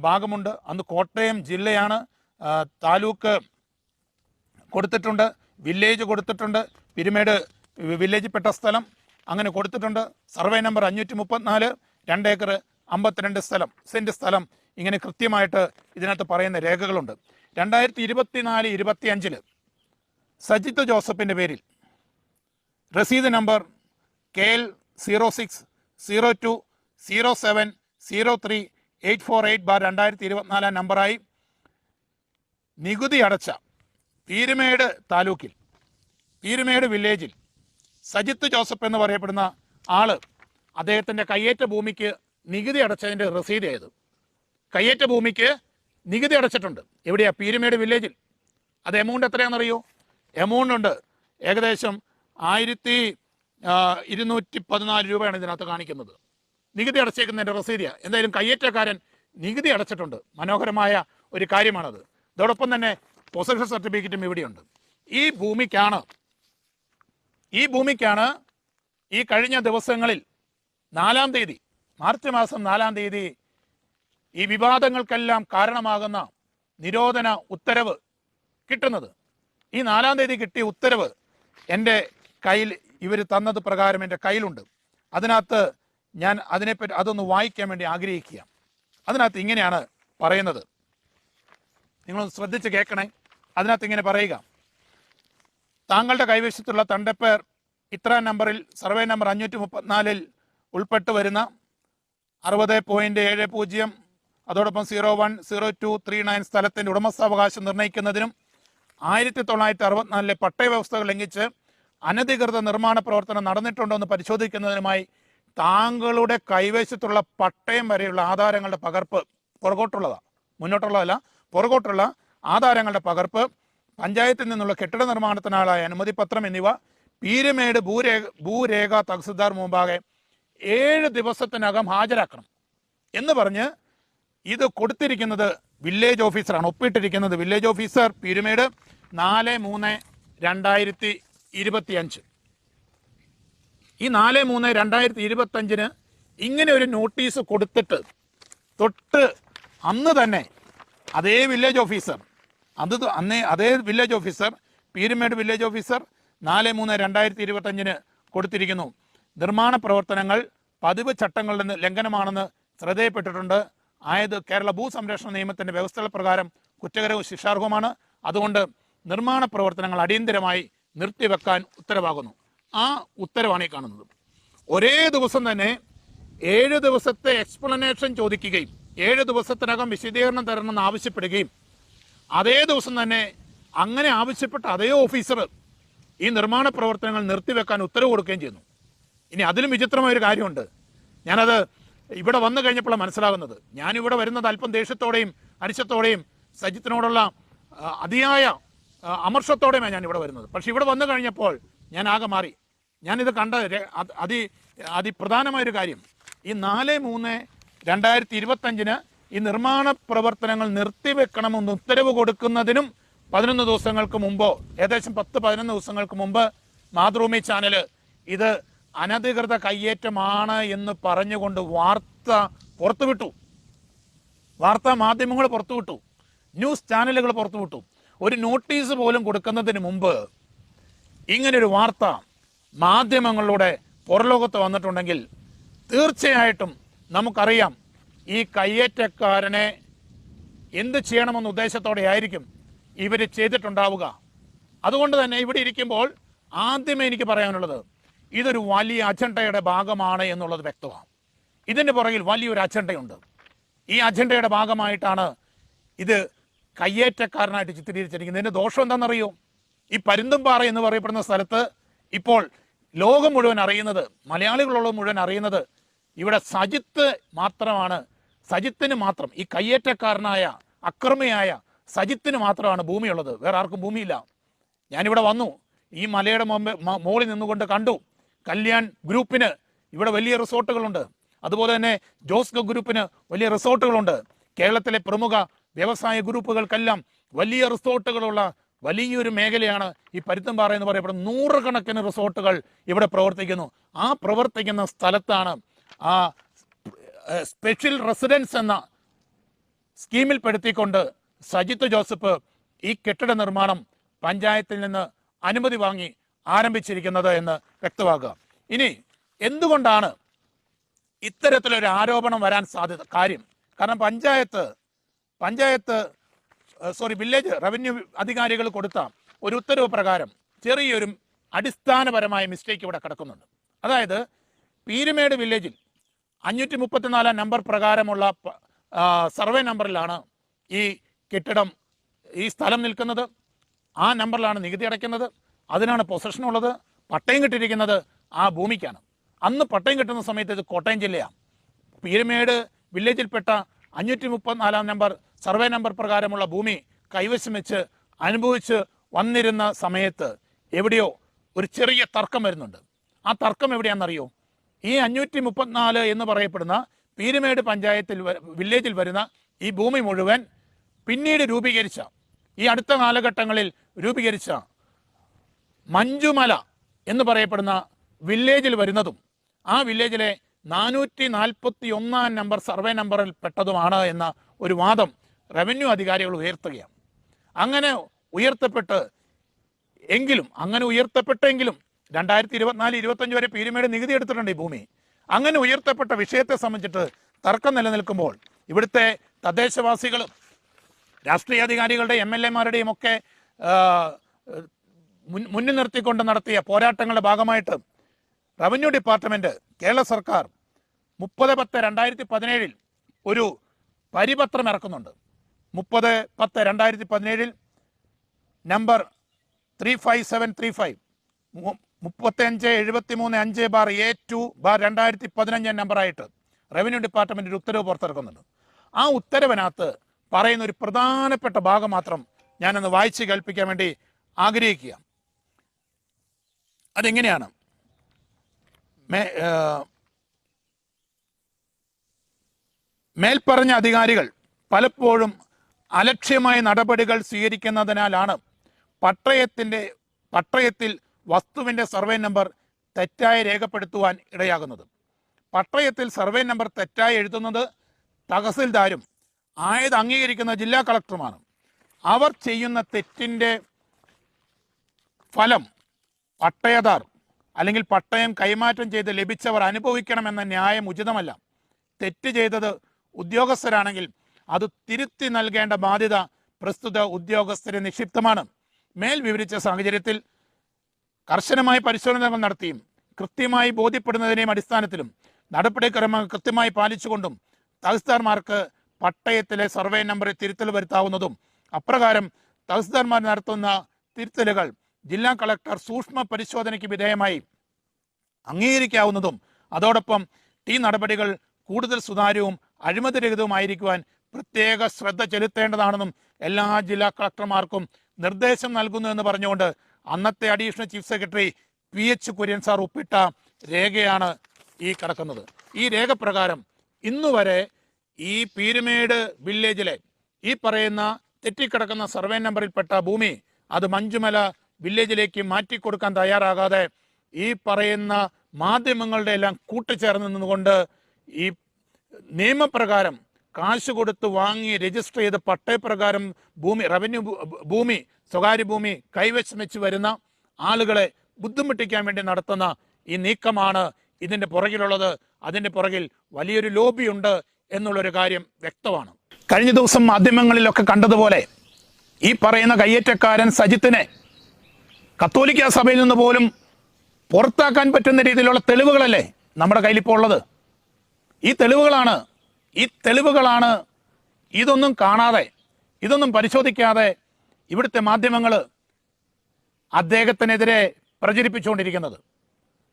ഭാഗമുണ്ട്. അന്ന് കോട്ടയം ജില്ലയാണ്, താലൂക്ക് കൊടുത്തിട്ടുണ്ട്, വില്ലേജ് കൊടുത്തിട്ടുണ്ട്, പിരിമേട് വില്ലേജിൽ പെട്ട സ്ഥലം അങ്ങനെ കൊടുത്തിട്ടുണ്ട്. സർവേ നമ്പർ 534, 2 ഏക്കർ 52 സെൻറ്റ് സ്ഥലം, ഇങ്ങനെ കൃത്യമായിട്ട് ഇതിനകത്ത് പറയുന്ന രേഖകളുണ്ട്. 2024-25 സജിത്ത് ജോസഫിൻ്റെ പേരിൽ രസീത് നമ്പർ KL 06-07-03-848/2024 നമ്പറായി നികുതി അടച്ച പീരുമേട് താലൂക്കിൽ പീരുമേട് വില്ലേജിൽ സജിത്ത് ജോസഫ് എന്ന് പറയപ്പെടുന്ന ആള് അദ്ദേഹത്തിൻ്റെ കയ്യേറ്റ ഭൂമിക്ക് നികുതി അടച്ചതിൻ്റെ രസീത് ചെയ്തു. കയ്യേറ്റ ഭൂമിക്ക് നികുതി അടച്ചിട്ടുണ്ട്. എവിടെയാണ്? പീരുമേട് വില്ലേജിൽ. അത് എമൗണ്ട് എത്രയാണെന്നറിയോ? എമൗണ്ട് ഉണ്ട് ഏകദേശം 1214 രൂപയാണ് ഇതിനകത്ത് കാണിക്കുന്നത്. നികുതി അടച്ചേക്കുന്നതിൻ്റെ റസീദിയ. എന്തായാലും കയ്യേറ്റക്കാരൻ നികുതി അടച്ചിട്ടുണ്ട്. മനോഹരമായ ഒരു കാര്യമാണത്. അതോടൊപ്പം തന്നെ പൊസഷൻ സർട്ടിഫിക്കറ്റും ഇവിടെയുണ്ട്. ഈ ഭൂമിക്കാണ് ഈ കഴിഞ്ഞ ദിവസങ്ങളിൽ 4-ാം തീയതി, മാർച്ച് മാസം 4-ാം തീയതി ഈ വിവാദങ്ങൾക്കെല്ലാം കാരണമാകുന്ന നിരോധന ഉത്തരവ് കിട്ടുന്നത്. ഈ 4-ാം തീയതി കിട്ടിയ ഉത്തരവ് എൻ്റെ കയ്യിൽ ഇവർ തന്നത് പ്രകാരം എൻ്റെ കയ്യിലുണ്ട്. അതിനകത്ത് ഞാൻ അതിനെപ്പറ്റി അതൊന്ന് വായിക്കാൻ വേണ്ടി ആഗ്രഹിക്കുക. അതിനകത്ത് ഇങ്ങനെയാണ് പറയുന്നത്, നിങ്ങളൊന്ന് ശ്രദ്ധിച്ച് കേൾക്കണേ. അതിനകത്ത് ഇങ്ങനെ പറയുക: താങ്കളുടെ കൈവശത്തുള്ള തണ്ടപ്പേർ ഇത്ര നമ്പറിൽ സർവേ നമ്പർ 534 ഉൾപ്പെട്ട് വരുന്ന 60.70, അതോടൊപ്പം 010239 സ്ഥലത്തിൻ്റെ ഉടമസ്ഥാവകാശം നിർണ്ണയിക്കുന്നതിനും 1964 പട്ടയ വ്യവസ്ഥകൾ ലംഘിച്ച് അനധികൃത നിർമ്മാണ പ്രവർത്തനം നടന്നിട്ടുണ്ടോ എന്ന് പരിശോധിക്കുന്നതിനുമായി താങ്കളുടെ കൈവശത്തുള്ള പട്ടയം വരെയുള്ള ആധാരങ്ങളുടെ പകർപ്പ്, പുറകോട്ടുള്ളതാണ്, മുന്നോട്ടുള്ളതല്ല, പുറകോട്ടുള്ള ആധാരങ്ങളുടെ പകർപ്പ്, പഞ്ചായത്തിൽ നിന്നുള്ള കെട്ടിട നിർമ്മാണത്തിനായുള്ള അനുമതി പത്രം എന്നിവ പീരുമേട് ഭൂരേഖ തഹസിൽദാർ മുമ്പാകെ 7 ദിവസത്തിനകം ഹാജരാക്കണം എന്ന് പറഞ്ഞ് ഇത് കൊടുത്തിരിക്കുന്നത് വില്ലേജ് ഓഫീസറാണ്. ഒപ്പിട്ടിരിക്കുന്നത് വില്ലേജ് ഓഫീസർ പീരുമേട് 4/3/2025. ഈ 4/3/2025 ഇങ്ങനെ ഒരു നോട്ടീസ് കൊടുത്തിട്ട് തൊട്ട് അന്ന് തന്നെ അതേ village officer Peermade village officer 4/3/2025 കൊടുത്തിരിക്കുന്നു. നിർമ്മാണ പ്രവർത്തനങ്ങൾ പതിവ് ചട്ടങ്ങളുടെ ലംഘനമാണെന്ന് ശ്രദ്ധയിൽപ്പെട്ടിട്ടുണ്ട്. ആയത് കേരള ഭൂസംരക്ഷണ നിയമത്തിൻ്റെ വ്യവസ്ഥകൾ പ്രകാരം കുറ്റകരവും ശിക്ഷാർഹവുമാണ്. അതുകൊണ്ട് നിർമ്മാണ പ്രവർത്തനങ്ങൾ അടിയന്തരമായി നിർത്തിവെക്കാൻ ഉത്തരവാകുന്നു. ആ ഉത്തരവാണ് ഈ കാണുന്നത്. ഒരേ ദിവസം തന്നെ 7 ദിവസത്തെ എക്സ്പ്ലനേഷൻ ചോദിക്കുകയും 7 ദിവസത്തിനകം വിശദീകരണം തരണമെന്ന് ആവശ്യപ്പെടുകയും അതേ ദിവസം തന്നെ അങ്ങനെ ആവശ്യപ്പെട്ട അതേ ഓഫീസർ ഈ നിർമ്മാണ പ്രവർത്തനങ്ങൾ നിർത്തിവെക്കാൻ ഉത്തരവ് കൊടുക്കുകയും ചെയ്യുന്നു. ഇനി അതിലും വിചിത്രമായൊരു കാര്യമുണ്ട്. ഞാനത് ഇവിടെ വന്നു കഴിഞ്ഞപ്പോഴാണ് മനസ്സിലാകുന്നത്. ഞാനിവിടെ വരുന്നത് അല്പം ദേഷ്യത്തോടെയും അരിശത്തോടെയും സജിത്തിനോടുള്ള അതിയായ അമർഷത്തോടെയുമാണ് ഞാനിവിടെ വരുന്നത്. പക്ഷെ ഇവിടെ വന്നു കഴിഞ്ഞപ്പോൾ ഞാൻ ആകെ മാറി. ഞാനിത് കണ്ട അതിപ്രധാനമായൊരു കാര്യം, ഈ 4/3/2025 ഈ നിർമ്മാണ പ്രവർത്തനങ്ങൾ നിർത്തിവെക്കണമെന്ന് ഉത്തരവ് കൊടുക്കുന്നതിനും 11 ദിവസങ്ങൾക്ക് മുമ്പോ, ഏകദേശം 10-11 ദിവസങ്ങൾക്ക് മുമ്പ് മാതൃഭൂമി ചാനൽ ഇത് അനധികൃത കയ്യേറ്റമാണ് എന്ന് പറഞ്ഞുകൊണ്ട് വാർത്താ മാധ്യമങ്ങൾ പുറത്തുവിട്ടു, ന്യൂസ് ചാനലുകൾ പുറത്തുവിട്ടു. ഒരു നോട്ടീസ് പോലും കൊടുക്കുന്നതിന് മുമ്പ് ഇങ്ങനൊരു വാർത്ത മാധ്യമങ്ങളിലൂടെ പുറലോകത്ത് വന്നിട്ടുണ്ടെങ്കിൽ തീർച്ചയായിട്ടും നമുക്കറിയാം ഈ കയ്യേറ്റക്കാരനെ എന്ത് ചെയ്യണമെന്ന ഉദ്ദേശത്തോടെ ആയിരിക്കും ഇവർ ചെയ്തിട്ടുണ്ടാവുക. അതുകൊണ്ട് തന്നെ ഇവിടെ ഇരിക്കുമ്പോൾ ആദ്യമേ എനിക്ക് പറയാനുള്ളത്, ഇതൊരു വലിയ അജണ്ടയുടെ ഭാഗമാണ് എന്നുള്ളത് വ്യക്തമാണ്. ഇതിൻ്റെ പുറകിൽ വലിയൊരു അജണ്ടയുണ്ട്. ഈ അജണ്ടയുടെ ഭാഗമായിട്ടാണ് ഇത് കയ്യേറ്റക്കാരനായിട്ട് ചിത്രീകരിച്ചിരിക്കുന്നത്. ഇതിൻ്റെ ദോഷം എന്താണെന്നറിയോ? ഈ പരുന്തുംപാറ എന്ന് പറയപ്പെടുന്ന സ്ഥലത്ത് ഇപ്പോൾ ലോകം മുഴുവൻ അറിയുന്നത്, മലയാളികളുള്ളത് മുഴുവൻ അറിയുന്നത് ഇവിടെ സജിത്തിന് മാത്രം, ഈ കയ്യേറ്റക്കാരനായ അക്രമിയായ സജിത്തിന് മാത്രമാണ് ഭൂമിയുള്ളത്. വേറെ ആർക്കും ഭൂമിയില്ല. ഞാനിവിടെ വന്നു, ഈ മലയുടെ മുകളിൽ നിന്നുകൊണ്ട് കണ്ടു, കല്യാൺ ഗ്രൂപ്പിന് ഇവിടെ വലിയ റിസോർട്ടുകളുണ്ട്. അതുപോലെ തന്നെ ജോസ്കോ ഗ്രൂപ്പിന് വലിയ റിസോർട്ടുകളുണ്ട്. കേരളത്തിലെ പ്രമുഖ വ്യവസായ ഗ്രൂപ്പുകൾക്കെല്ലാം വലിയ റിസോർട്ടുകളുള്ള വലിയൊരു മേഖലയാണ് ഈ പരുത്തുംപാറ എന്ന് പറയപ്പെടുന്ന. 100 കണക്കിന് റിസോർട്ടുകൾ ഇവിടെ പ്രവർത്തിക്കുന്നു. ആ പ്രവർത്തിക്കുന്ന സ്ഥലത്താണ് ആ സ്പെഷ്യൽ റെസിഡൻസ് എന്ന സ്കീമിൽപ്പെടുത്തിക്കൊണ്ട് സജിത്ത് ജോസഫ് ഈ കെട്ടിട നിർമ്മാണം പഞ്ചായത്തിൽ നിന്ന് അനുമതി വാങ്ങി ആരംഭിച്ചിരിക്കുന്നത് എന്ന് വ്യക്തമാക്കുക. ഇനി എന്തുകൊണ്ടാണ് ഇത്തരത്തിലൊരു ആരോപണം വരാൻ സാധ്യത? കാരണം വില്ലേജ് റവന്യൂ അധികാരികൾ കൊടുത്ത ഒരു ഉത്തരവ് പ്രകാരം ചെറിയൊരു അടിസ്ഥാനപരമായ മിസ്റ്റേക്ക് ഇവിടെ കിടക്കുന്നുണ്ട്. അതായത് പീരുമേട് വില്ലേജിൽ 534 നമ്പർ പ്രകാരമുള്ള സർവേ നമ്പറിലാണ് ഈ കെട്ടിടം, ഈ സ്ഥലം നിൽക്കുന്നത്. ആ നമ്പറിലാണ് നികുതി അടയ്ക്കുന്നത്, അതിനാണ് പൊസഷൻ ഉള്ളത്. പട്ടയം കിട്ടിയിരിക്കുന്നത് ആ ഭൂമിക്കാണ്. അന്ന് പട്ടയം കിട്ടുന്ന സമയത്ത് ഇത് കോട്ടയം ജില്ലയാണ്. പീരുമേട് വില്ലേജിൽപ്പെട്ട 534 നമ്പർ സർവേ നമ്പർ പ്രകാരമുള്ള ഭൂമി കൈവശം വെച്ച് അനുഭവിച്ച് വന്നിരുന്ന സമയത്ത് എവിടെയോ ഒരു ചെറിയ തർക്കം വരുന്നുണ്ട്. ആ തർക്കം എവിടെയാണെന്നറിയോ? ഈ 534 എന്ന് പറയപ്പെടുന്ന പീരുമേട് പഞ്ചായത്തിൽ വില്ലേജിൽ വരുന്ന ഈ ഭൂമി മുഴുവൻ പിന്നീട് രൂപീകരിച്ച, ഈ അടുത്ത കാലഘട്ടങ്ങളിൽ രൂപീകരിച്ച മഞ്ജുമല എന്ന് പറയപ്പെടുന്ന വില്ലേജിൽ വരുന്നതും ആ വില്ലേജിലെ 441 നമ്പർ സർവേ നമ്പറിൽ പെട്ടതുമാണ് എന്ന ഒരു വാദം റവന്യൂ അധികാരികൾ ഉയർത്തുകയാണ്. അങ്ങനെ ഉയർത്തപ്പെട്ടെങ്കിലും 2024-25 വരെ പീരുമേട് നികുതി എടുത്തിട്ടുണ്ട് ഈ ഭൂമി. അങ്ങനെ ഉയർത്തപ്പെട്ട വിഷയത്തെ സംബന്ധിച്ചിട്ട് തർക്കം നിലനിൽക്കുമ്പോൾ ഇവിടുത്തെ തദ്ദേശവാസികളും രാഷ്ട്രീയ അധികാരികളുടെ MLA-മാരുടെയും ഒക്കെ മുന്നിൽ നിർത്തിക്കൊണ്ട് നടത്തിയ പോരാട്ടങ്ങളുടെ ഭാഗമായിട്ട് റവന്യൂ ഡിപ്പാർട്ട്മെന്റ്, കേരള സർക്കാർ 30/10/2017 ഒരു പരിപത്രം ഇറക്കുന്നുണ്ട്. 30/10/2017 നമ്പർ 35735 3573/5/A2/2015 നമ്പറായിട്ട് റവന്യൂ ഡിപ്പാർട്ട്മെന്റ് ഒരു ഉത്തരവ് പുറത്തിറക്കുന്നുണ്ട്. ആ ഉത്തരവിനകത്ത് പറയുന്ന ഒരു പ്രധാനപ്പെട്ട ഭാഗം മാത്രം ഞാനൊന്ന് വായിച്ച് കേൾപ്പിക്കാൻ വേണ്ടി ആഗ്രഹിക്കുക. അതെങ്ങനെയാണ്? മേൽപ്പറഞ്ഞ അധികാരികൾ പലപ്പോഴും അലക്ഷ്യമായ നടപടികൾ സ്വീകരിക്കുന്നതിനാലാണ് പട്ടയത്തിൽ വസ്തുവിൻ്റെ സർവേ നമ്പർ തെറ്റായി രേഖപ്പെടുത്തുവാൻ ഇടയാകുന്നത്. പട്ടയത്തിൽ സർവേ നമ്പർ തെറ്റായി എഴുതുന്നത് തഹസിൽദാരും ആയത് അംഗീകരിക്കുന്ന ജില്ലാ കളക്ടറുമാണ്. അവർ ചെയ്യുന്ന തെറ്റിൻ്റെ ഫലം പട്ടയദാർ അല്ലെങ്കിൽ പട്ടയം കൈമാറ്റം ചെയ്ത് ലഭിച്ചവർ അനുഭവിക്കണമെന്ന ന്യായം ഉചിതമല്ല. തെറ്റ് ചെയ്തത് ഉദ്യോഗസ്ഥരാണെങ്കിൽ അത് തിരുത്തി നൽകേണ്ട ബാധ്യത പ്രസ്തുത ഉദ്യോഗസ്ഥരെ നിക്ഷിപ്തമാണ്. മേൽ വിവരിച്ച സാഹചര്യത്തിൽ കർശനമായ പരിശോധനകൾ നടത്തിയും കൃത്യമായി ബോധ്യപ്പെടുന്നതിനെയും അടിസ്ഥാനത്തിലും നടപടിക്രമങ്ങൾ കൃത്യമായി പാലിച്ചുകൊണ്ടും തഹസിൽദാർമാർക്ക് പട്ടയത്തിലെ സർവേ നമ്പറിൽ തിരുത്തൽ വരുത്താവുന്നതും അപ്രകാരം തഹസിൽദാർമാർ നടത്തുന്ന തിരുത്തലുകൾ ജില്ലാ കളക്ടർ സൂക്ഷ്മ പരിശോധനയ്ക്ക് വിധേയമായി അംഗീകരിക്കാവുന്നതും അതോടൊപ്പം ഈ നടപടികൾ കൂടുതൽ സുതാര്യവും അഴിമതിരഹിതവുമായിരിക്കുവാൻ പ്രത്യേക ശ്രദ്ധ ചെലുത്തേണ്ടതാണെന്നും എല്ലാ ജില്ലാ കളക്ടർമാർക്കും നിർദ്ദേശം നൽകുന്നു എന്ന് പറഞ്ഞുകൊണ്ട് അന്നത്തെ additional chief secretary PH Kurian sir ഒപ്പിട്ട രേഖയാണ് ഈ കിടക്കുന്നത്. ഈ രേഖ പ്രകാരം ഇന്നുവരെ ഈ പീരുമേട് വില്ലേജിലെ ഈ പറയുന്ന തെറ്റിക്കിടക്കുന്ന സർവേ നമ്പറിൽപ്പെട്ട ഭൂമി അത് മഞ്ജുമല വില്ലേജിലേക്ക് മാറ്റിക്കൊടുക്കാൻ തയ്യാറാകാതെ ഈ പറയുന്ന മാധ്യമങ്ങളുടെ എല്ലാം കൂട്ടിച്ചേർന്ന് നിന്നുകൊണ്ട് ഈ നിയമപ്രകാരം കാശ് കൊടുത്ത് വാങ്ങി രജിസ്റ്റർ ചെയ്ത് പട്ടയപ്രകാരം ഭൂമി സ്വകാര്യ ഭൂമി കൈവശം വെച്ച് വരുന്ന ആളുകളെ ബുദ്ധിമുട്ടിക്കാൻ വേണ്ടി നടത്തുന്ന ഈ നീക്കമാണ് ഇതിൻ്റെ പുറകിലുള്ളത്. അതിൻ്റെ പുറകിൽ വലിയൊരു ലോബിയുണ്ട് എന്നുള്ളൊരു കാര്യം വ്യക്തമാണ്. കഴിഞ്ഞ ദിവസം മാധ്യമങ്ങളിലൊക്കെ കണ്ടതുപോലെ ഈ പറയുന്ന കയ്യേറ്റക്കാരൻ സജിത്തിനെ കത്തോലിക്ക സഭയിൽ നിന്ന് പോലും പുറത്താക്കാൻ പറ്റുന്ന രീതിയിലുള്ള തെളിവുകളല്ലേ നമ്മുടെ കയ്യിലിപ്പോൾ ഉള്ളത്. ഈ തെളിവുകളാണ് ഇതൊന്നും കാണാതെ, ഇതൊന്നും പരിശോധിക്കാതെ ഇവിടുത്തെ മാധ്യമങ്ങൾ അദ്ദേഹത്തിനെതിരെ പ്രചരിപ്പിച്ചുകൊണ്ടിരിക്കുന്നത്.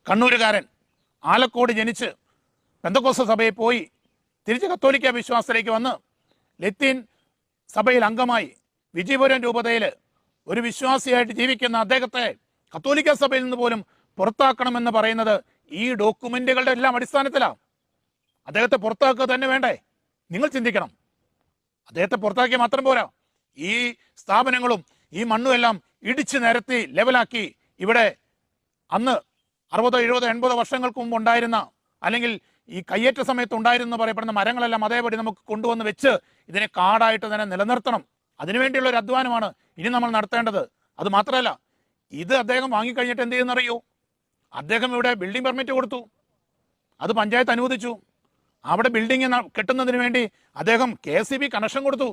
കണ്ണൂരുകാരൻ ആലക്കോട് ജനിച്ച് പെന്തക്കോസ്ത് സഭയിൽ പോയി തിരിച്ച് കത്തോലിക്ക വിശ്വാസത്തിലേക്ക് വന്ന് ലത്തീൻ സഭയിൽ അംഗമായി വിജയപുരം രൂപതയിൽ ഒരു വിശ്വാസിയായിട്ട് ജീവിക്കുന്ന അദ്ദേഹത്തെ കത്തോലിക്ക സഭയിൽ നിന്ന് പോലും പുറത്താക്കണമെന്ന് പറയുന്നത് ഈ ഡോക്യുമെന്റുകളുടെ എല്ലാം അടിസ്ഥാനത്തിലാണ്. അദ്ദേഹത്തെ പുറത്താക്കുക തന്നെ വേണ്ടേ? നിങ്ങൾ ചിന്തിക്കണം. അദ്ദേഹത്തെ പുറത്താക്കിയ മാത്രം പോരാ, ഈ സ്ഥാപനങ്ങളും ഈ മണ്ണും എല്ലാം ഇടിച്ച് നിരത്തി ലെവലാക്കി ഇവിടെ അന്ന് 60, 70, 80 വർഷങ്ങൾക്ക് മുമ്പ് ഉണ്ടായിരുന്ന അല്ലെങ്കിൽ ഈ കയ്യേറ്റ സമയത്ത് ഉണ്ടായിരുന്നു പറയപ്പെടുന്ന മരങ്ങളെല്ലാം അതേപടി നമുക്ക് കൊണ്ടുവന്ന് വെച്ച് ഇതിനെ കാടായിട്ട് തന്നെ നിലനിർത്തണം. അതിനുവേണ്ടിയുള്ള ഒരു അധ്വാനമാണ് ഇനി നമ്മൾ നടത്തേണ്ടത്. അത് മാത്രമല്ല, ഇത് അദ്ദേഹം വാങ്ങിക്കഴിഞ്ഞിട്ട് എന്ത് ചെയ്യുന്നറിയോ? അദ്ദേഹം ഇവിടെ ബിൽഡിംഗ് പെർമിറ്റ് കൊടുത്തു, അത് പഞ്ചായത്ത് അനുവദിച്ചു. അവിടെ ബിൽഡിംഗ് കെട്ടുന്നതിന് വേണ്ടി അദ്ദേഹം KCB കണക്ഷൻ കൊടുത്തു,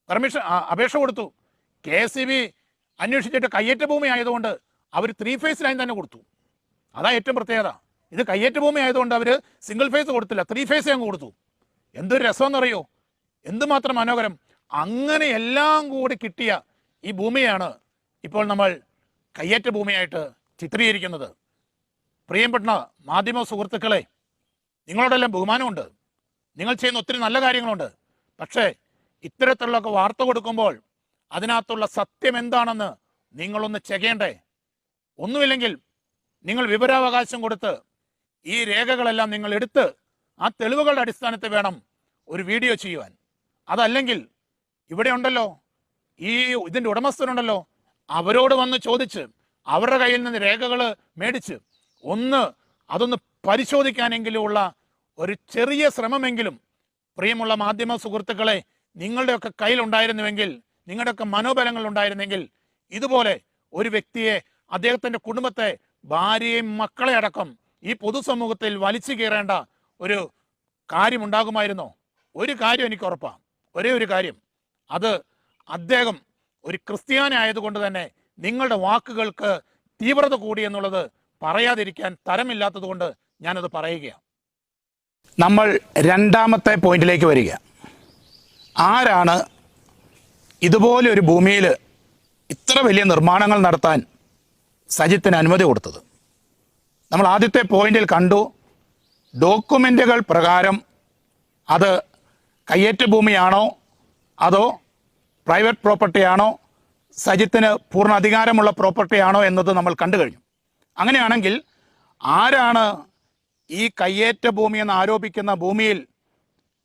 പെർമിഷൻ അപേക്ഷ കൊടുത്തു. KCB അന്വേഷിച്ചിട്ട് കയ്യേറ്റ ഭൂമി ആയതുകൊണ്ട് അവർ 3 ഫേസ് ലൈൻ തന്നെ കൊടുത്തു. അതാ ഏറ്റവും പ്രത്യേകത. ഇത് കയ്യേറ്റ ഭൂമി ആയതുകൊണ്ട് അവർ സിംഗിൾ ഫേസ് കൊടുത്തില്ല, 3 ഫേസ് അങ്ങ് കൊടുത്തു. എന്തൊരു രസമെന്നറിയോ, എന്തുമാത്രം മനോഹരം. അങ്ങനെ എല്ലാം കൂടി കിട്ടിയ ഈ ഭൂമിയാണ് ഇപ്പോൾ നമ്മൾ കയ്യേറ്റ ഭൂമിയായിട്ട് ചിത്രീകരിക്കുന്നത്. പ്രിയപ്പെട്ട മാധ്യമ സുഹൃത്തുക്കളെ, നിങ്ങളോടെല്ലാം ബഹുമാനമുണ്ട്, നിങ്ങൾ ചെയ്യുന്ന ഒത്തിരി നല്ല കാര്യങ്ങളുണ്ട്. പക്ഷേ ഇത്തരത്തിലുള്ളൊക്കെ വാർത്ത കൊടുക്കുമ്പോൾ അതിനകത്തുള്ള സത്യം എന്താണെന്ന് നിങ്ങളൊന്ന് ചെകേണ്ടേ? ഒന്നുമില്ലെങ്കിൽ നിങ്ങൾ വിവരാവകാശം കൊടുത്ത് ഈ രേഖകളെല്ലാം നിങ്ങൾ എടുത്ത് ആ തെളിവുകളുടെ അടിസ്ഥാനത്തിൽ വേണം ഒരു വീഡിയോ ചെയ്യുവാൻ. അതല്ലെങ്കിൽ ഇവിടെ ഉണ്ടല്ലോ, ഈ ഇതിൻ്റെ ഉടമസ്ഥരുണ്ടല്ലോ, അവരോട് വന്ന് ചോദിച്ച് അവരുടെ കയ്യിൽ നിന്ന് രേഖകൾ മേടിച്ച് അതൊന്ന് പരിശോധിക്കാനെങ്കിലും ഉള്ള ഒരു ചെറിയ ശ്രമമെങ്കിലും പ്രിയമുള്ള മാധ്യമ സുഹൃത്തുക്കളെ നിങ്ങളുടെയൊക്കെ കയ്യിലുണ്ടായിരുന്നുവെങ്കിൽ, നിങ്ങളുടെയൊക്കെ മനോബലങ്ങൾ ഉണ്ടായിരുന്നെങ്കിൽ ഇതുപോലെ ഒരു വ്യക്തിയെ, അദ്ദേഹത്തിൻ്റെ കുടുംബത്തെ, ഭാര്യയും മക്കളെ അടക്കം ഈ പൊതുസമൂഹത്തിൽ വലിച്ചു കീറേണ്ട ഒരു കാര്യമുണ്ടാകുമായിരുന്നോ? ഒരു കാര്യം എനിക്ക് ഉറപ്പാണ്, ഒരേ ഒരു കാര്യം, അത് അദ്ദേഹം ഒരു ക്രിസ്ത്യാനി ആയതുകൊണ്ട് തന്നെ നിങ്ങളുടെ വാക്കുകൾക്ക് തീവ്രത കൂടി എന്നുള്ളത് പറയാതിരിക്കാൻ തരമില്ലാത്തത് കൊണ്ട് ഞാനത് പറയുകയാണ്. നമ്മൾ രണ്ടാമത്തെ പോയിന്റിലേക്ക് വരിക. ആരാണ് ഇതുപോലെ ഒരു ഭൂമിയിൽ ഇത്ര വലിയ നിർമ്മാണങ്ങൾ നടത്താൻ സജിത്തിന് അനുമതി കൊടുത്തത്? നമ്മൾ ആദ്യത്തെ പോയിന്റിൽ കണ്ടു, ഡോക്യുമെൻ്റുകൾ പ്രകാരം അത് കയ്യേറ്റ ഭൂമിയാണോ അതോ പ്രൈവറ്റ് പ്രോപ്പർട്ടിയാണോ, സജിത്തിന് പൂർണ്ണ അധികാരമുള്ള പ്രോപ്പർട്ടിയാണോ എന്നത് നമ്മൾ കണ്ടു കഴിഞ്ഞു. അങ്ങനെയാണെങ്കിൽ ആരാണ് ഈ കയ്യേറ്റ ഭൂമി എന്ന് ആരോപിക്കുന്ന ഭൂമിയിൽ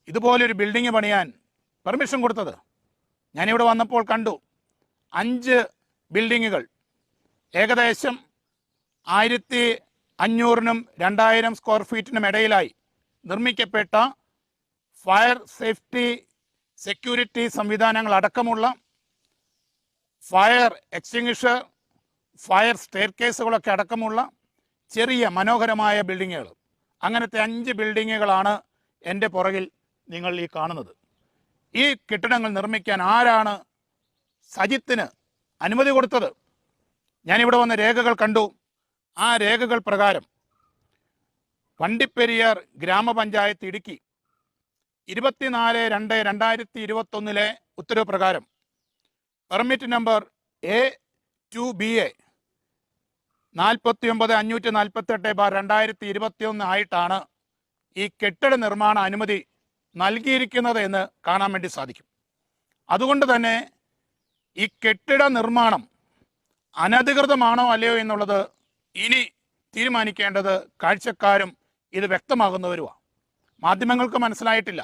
ഇതുപോലൊരു ബിൽഡിംഗ് പണിയാൻ പെർമിഷൻ കൊടുത്തത്? ഞാനിവിടെ വന്നപ്പോൾ കണ്ടു 5 ബിൽഡിങ്ങുകൾ ഏകദേശം 1500-നും 2000 സ്ക്വയർ ഫീറ്റിനും ഇടയിലായി നിർമ്മിക്കപ്പെട്ട ഫയർ സേഫ്റ്റി സെക്യൂരിറ്റി സംവിധാനങ്ങൾ അടക്കമുള്ള ഫയർ എക്സ്റ്റിങ്വിഷർ, ഫയർ സ്റ്റെയർകേസുകളൊക്കെ അടക്കമുള്ള ചെറിയ മനോഹരമായ ബിൽഡിങ്ങുകൾ. അങ്ങനത്തെ 5 ബിൽഡിങ്ങുകളാണ് എൻ്റെ പുറകിൽ നിങ്ങൾ ഈ കാണുന്നത്. ഈ കെട്ടിടങ്ങൾ നിർമ്മിക്കാൻ ആരാണ് സജിത്തിന് അനുമതി കൊടുത്തത്? ഞാനിവിടെ വന്ന രേഖകൾ കണ്ടു. ആ രേഖകൾ പ്രകാരം വണ്ടിപ്പെരിയാർ ഗ്രാമപഞ്ചായത്ത് ഇടുക്കി 24/2/2021 ഉത്തരവ് പ്രകാരം പെർമിറ്റ് നമ്പർ A2BA 49,548/2021 ആയിട്ടാണ് ഈ കെട്ടിട നിർമ്മാണ അനുമതി നൽകിയിരിക്കുന്നത് എന്ന് കാണാൻ വേണ്ടി സാധിക്കും. അതുകൊണ്ട് തന്നെ ഈ കെട്ടിട നിർമ്മാണം അനധികൃതമാണോ അല്ലയോ എന്നുള്ളത് ഇനി തീരുമാനിക്കേണ്ടത് കാഴ്ചക്കാരും ഇത് വ്യക്തമാകുന്നവരുമാണ്. മാധ്യമങ്ങൾക്ക് മനസ്സിലായിട്ടില്ല,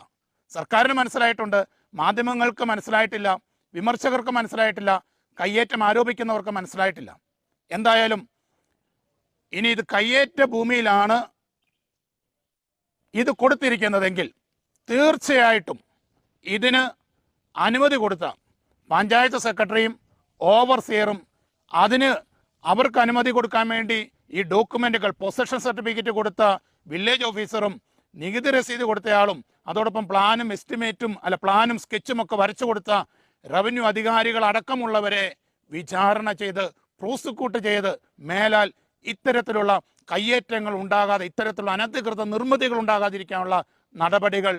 സർക്കാരിന് മനസ്സിലായിട്ടുണ്ട്, മാധ്യമങ്ങൾക്ക് മനസ്സിലായിട്ടില്ല, വിമർശകർക്ക് മനസ്സിലായിട്ടില്ല, കയ്യേറ്റം ആരോപിക്കുന്നവർക്ക് മനസ്സിലായിട്ടില്ല. എന്തായാലും ഇനി ഇത് കയ്യേറ്റ ഭൂമിയിലാണ് ഇത് കൊടുത്തിരിക്കുന്നതെങ്കിൽ തീർച്ചയായിട്ടും ഇതിന് അനുമതി കൊടുത്ത പഞ്ചായത്ത് സെക്രട്ടറിയും ഓവർസിയറും അവർക്ക് അനുമതി കൊടുക്കാൻ വേണ്ടി ഈ ഡോക്യുമെൻറ്റുകൾ, പൊസഷൻ സർട്ടിഫിക്കറ്റ് കൊടുത്ത വില്ലേജ് ഓഫീസറും നികുതി രസീത് കൊടുത്തയാളും അതോടൊപ്പം പ്ലാനും എസ്റ്റിമേറ്റും പ്ലാനും സ്കെച്ചും ഒക്കെ വരച്ചു കൊടുത്ത റവന്യൂ അധികാരികൾ അടക്കമുള്ളവരെ വിചാരണ ചെയ്ത് പ്രോസിക്യൂട്ട് ചെയ്ത് മേലാൽ ഇത്തരത്തിലുള്ള കയ്യേറ്റങ്ങൾ ഉണ്ടാകാതെ, ഇത്തരത്തിലുള്ള അനധികൃത നിർമ്മിതികൾ ഉണ്ടാകാതിരിക്കാനുള്ള നടപടികൾ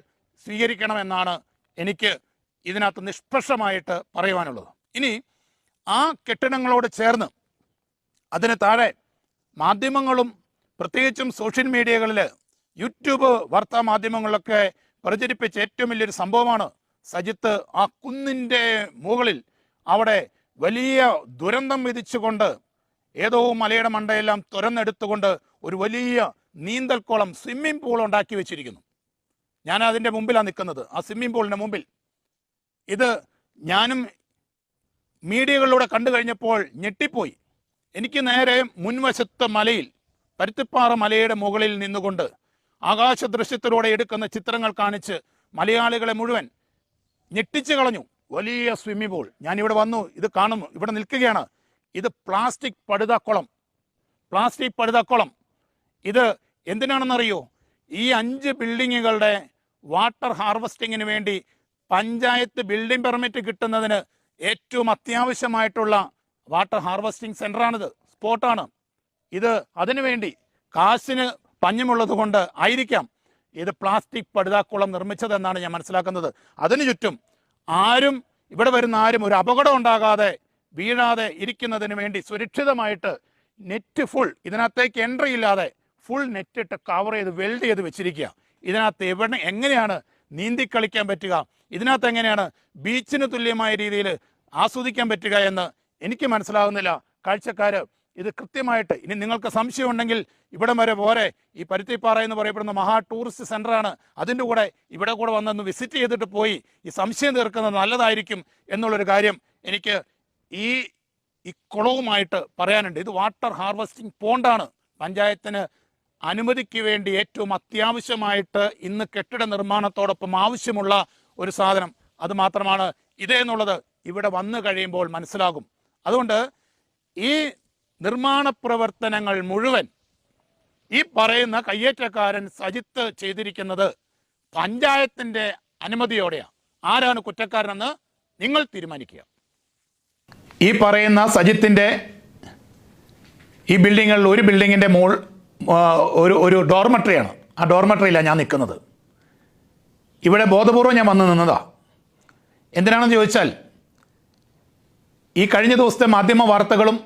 സ്വീകരിക്കണമെന്നാണ് എനിക്ക് ഇതിനകത്ത് നിഷ്പക്ഷമായിട്ട് പറയുവാനുള്ളത്. ഇനി ആ കെട്ടിടങ്ങളോട് ചേർന്ന് അതിന് താഴെ മാധ്യമങ്ങളും പ്രത്യേകിച്ചും സോഷ്യൽ മീഡിയകളിൽ, യൂട്യൂബ് വാർത്താ മാധ്യമങ്ങളിലൊക്കെ പ്രചരിപ്പിച്ച ഏറ്റവും വലിയൊരു സംഭവമാണ് സജിത്ത് ആ കുന്നിൻ്റെ മുകളിൽ അവിടെ വലിയ ദുരന്തം വിധിച്ചുകൊണ്ട് ഏതോ മലയുടെ മണ്ടയെല്ലാം തുരന്നെടുത്തുകൊണ്ട് ഒരു വലിയ നീന്തൽക്കുളം, സ്വിമ്മിംഗ് പൂൾ ഉണ്ടാക്കി വെച്ചിരിക്കുന്നു. ഞാൻ അതിൻ്റെ മുമ്പിലാണ് നിൽക്കുന്നത്, ആ സ്വിമ്മിംഗ് പൂളിൻ്റെ മുമ്പിൽ. ഇത് ഞാനും മീഡിയകളിലൂടെ കണ്ടു കഴിഞ്ഞപ്പോൾ ഞെട്ടിപ്പോയി. എനിക്ക് നേരെ മുൻവശത്ത് മലയിൽ, പരുത്തിപ്പാറ മലയുടെ മുകളിൽ നിന്നുകൊണ്ട് ആകാശ ദൃശ്യത്തിലൂടെ എടുക്കുന്ന ചിത്രങ്ങൾ കാണിച്ച് മലയാളികളെ മുഴുവൻ ഞെട്ടിച്ചു കളഞ്ഞു. വലിയ സ്വിമ്മിംഗ് പൂൾ. ഞാനിവിടെ വന്നു, ഇത് കാണുന്നു, ഇവിടെ നിൽക്കുകയാണ്. ഇത് പ്ലാസ്റ്റിക് പടുതാക്കുളം. ഇത് എന്തിനാണെന്നറിയോ? ഈ 5 ബിൽഡിങ്ങുകളുടെ വാട്ടർ ഹാർവസ്റ്റിങ്ങിന് വേണ്ടി പഞ്ചായത്ത് ബിൽഡിംഗ് പെർമിറ്റ് കിട്ടുന്നതിന് ഏറ്റവും അത്യാവശ്യമായിട്ടുള്ള വാട്ടർ ഹാർവസ്റ്റിംഗ് സെൻ്ററാണിത്, സ്പോട്ടാണ് ഇത്. അതിനുവേണ്ടി കാശിന് പഞ്ഞമുള്ളത് കൊണ്ട് ആയിരിക്കാം ഇത് പ്ലാസ്റ്റിക് പടുതാക്കുളം നിർമ്മിച്ചതെന്നാണ് ഞാൻ മനസ്സിലാക്കുന്നത്. അതിനു ചുറ്റും ഇവിടെ വരുന്ന ആരും ഒരു അപകടം ഉണ്ടാകാതെ വീഴാതെ ഇരിക്കുന്നതിന് വേണ്ടി സുരക്ഷിതമായിട്ട് നെറ്റ് ഇതിനകത്തേക്ക് എൻട്രി ഇല്ലാതെ ഫുൾ നെറ്റിട്ട് കവർ ചെയ്ത് വെൽഡ് ചെയ്ത് വെച്ചിരിക്കുക. ഇതിനകത്ത് എങ്ങനെയാണ് നീന്തി കളിക്കാൻ പറ്റുക, ഇതിനകത്ത് എങ്ങനെയാണ് ബീച്ചിന് തുല്യമായ രീതിയിൽ ആസ്വദിക്കാൻ പറ്റുക എന്ന് എനിക്ക് മനസ്സിലാകുന്നില്ല. കാഴ്ചക്കാർ ഇത് കൃത്യമായിട്ട്, ഇനി നിങ്ങൾക്ക് സംശയമുണ്ടെങ്കിൽ ഇവിടം വരെ പോരെ, ഈ പരുത്തിപ്പാറ എന്ന് പറയപ്പെടുന്ന മഹാ ടൂറിസ്റ്റ് സെൻ്ററാണ്, അതിൻ്റെ കൂടെ ഇവിടെ കൂടെ വന്നൊന്ന് വിസിറ്റ് ചെയ്തിട്ട് പോയി ഈ സംശയം തീർക്കുന്നത് നല്ലതായിരിക്കും എന്നുള്ളൊരു കാര്യം എനിക്ക് ഈ കുളവുമായിട്ട് പറയാനുണ്ട്. ഇത് വാട്ടർ ഹാർവെസ്റ്റിംഗ് പോണ്ടാണ്. പഞ്ചായത്തിന് അനുമതിക്ക് വേണ്ടി ഏറ്റവും അത്യാവശ്യമായിട്ട് ഇന്ന് കെട്ടിട നിർമ്മാണത്തോടൊപ്പം ആവശ്യമുള്ള ഒരു സാധനം. അത് മാത്രമാണ് ഇതെന്നുള്ളത് ഇവിടെ വന്നു കഴിയുമ്പോൾ മനസ്സിലാകും. അതുകൊണ്ട് ഈ നിർമ്മാണ പ്രവർത്തനങ്ങൾ മുഴുവൻ ഈ പറയുന്ന കയ്യേറ്റക്കാരൻ സജിത്ത് ചെയ്തിരിക്കുന്നത് പഞ്ചായത്തിൻ്റെ അനുമതിയോടെയാണ്. ആരാണ് കുറ്റക്കാരനെന്ന് നിങ്ങൾ തീരുമാനിക്കുക. ഈ പറയുന്ന സജിത്തിൻ്റെ ഈ ബിൽഡിങ്ങുകളിൽ ഒരു ബിൽഡിങ്ങിൻ്റെ ഒരു ഡോർമെട്രിയാണ്. ആ ഡോർമെട്രിയിലാണ് ഞാൻ നിൽക്കുന്നത്. ഇവിടെ ബോധപൂർവം ഞാൻ വന്ന് നിന്നതാണ്. എന്തിനാണെന്ന് ചോദിച്ചാൽ, ഈ കഴിഞ്ഞ ദിവസത്തെ മാധ്യമ വാർത്തകളും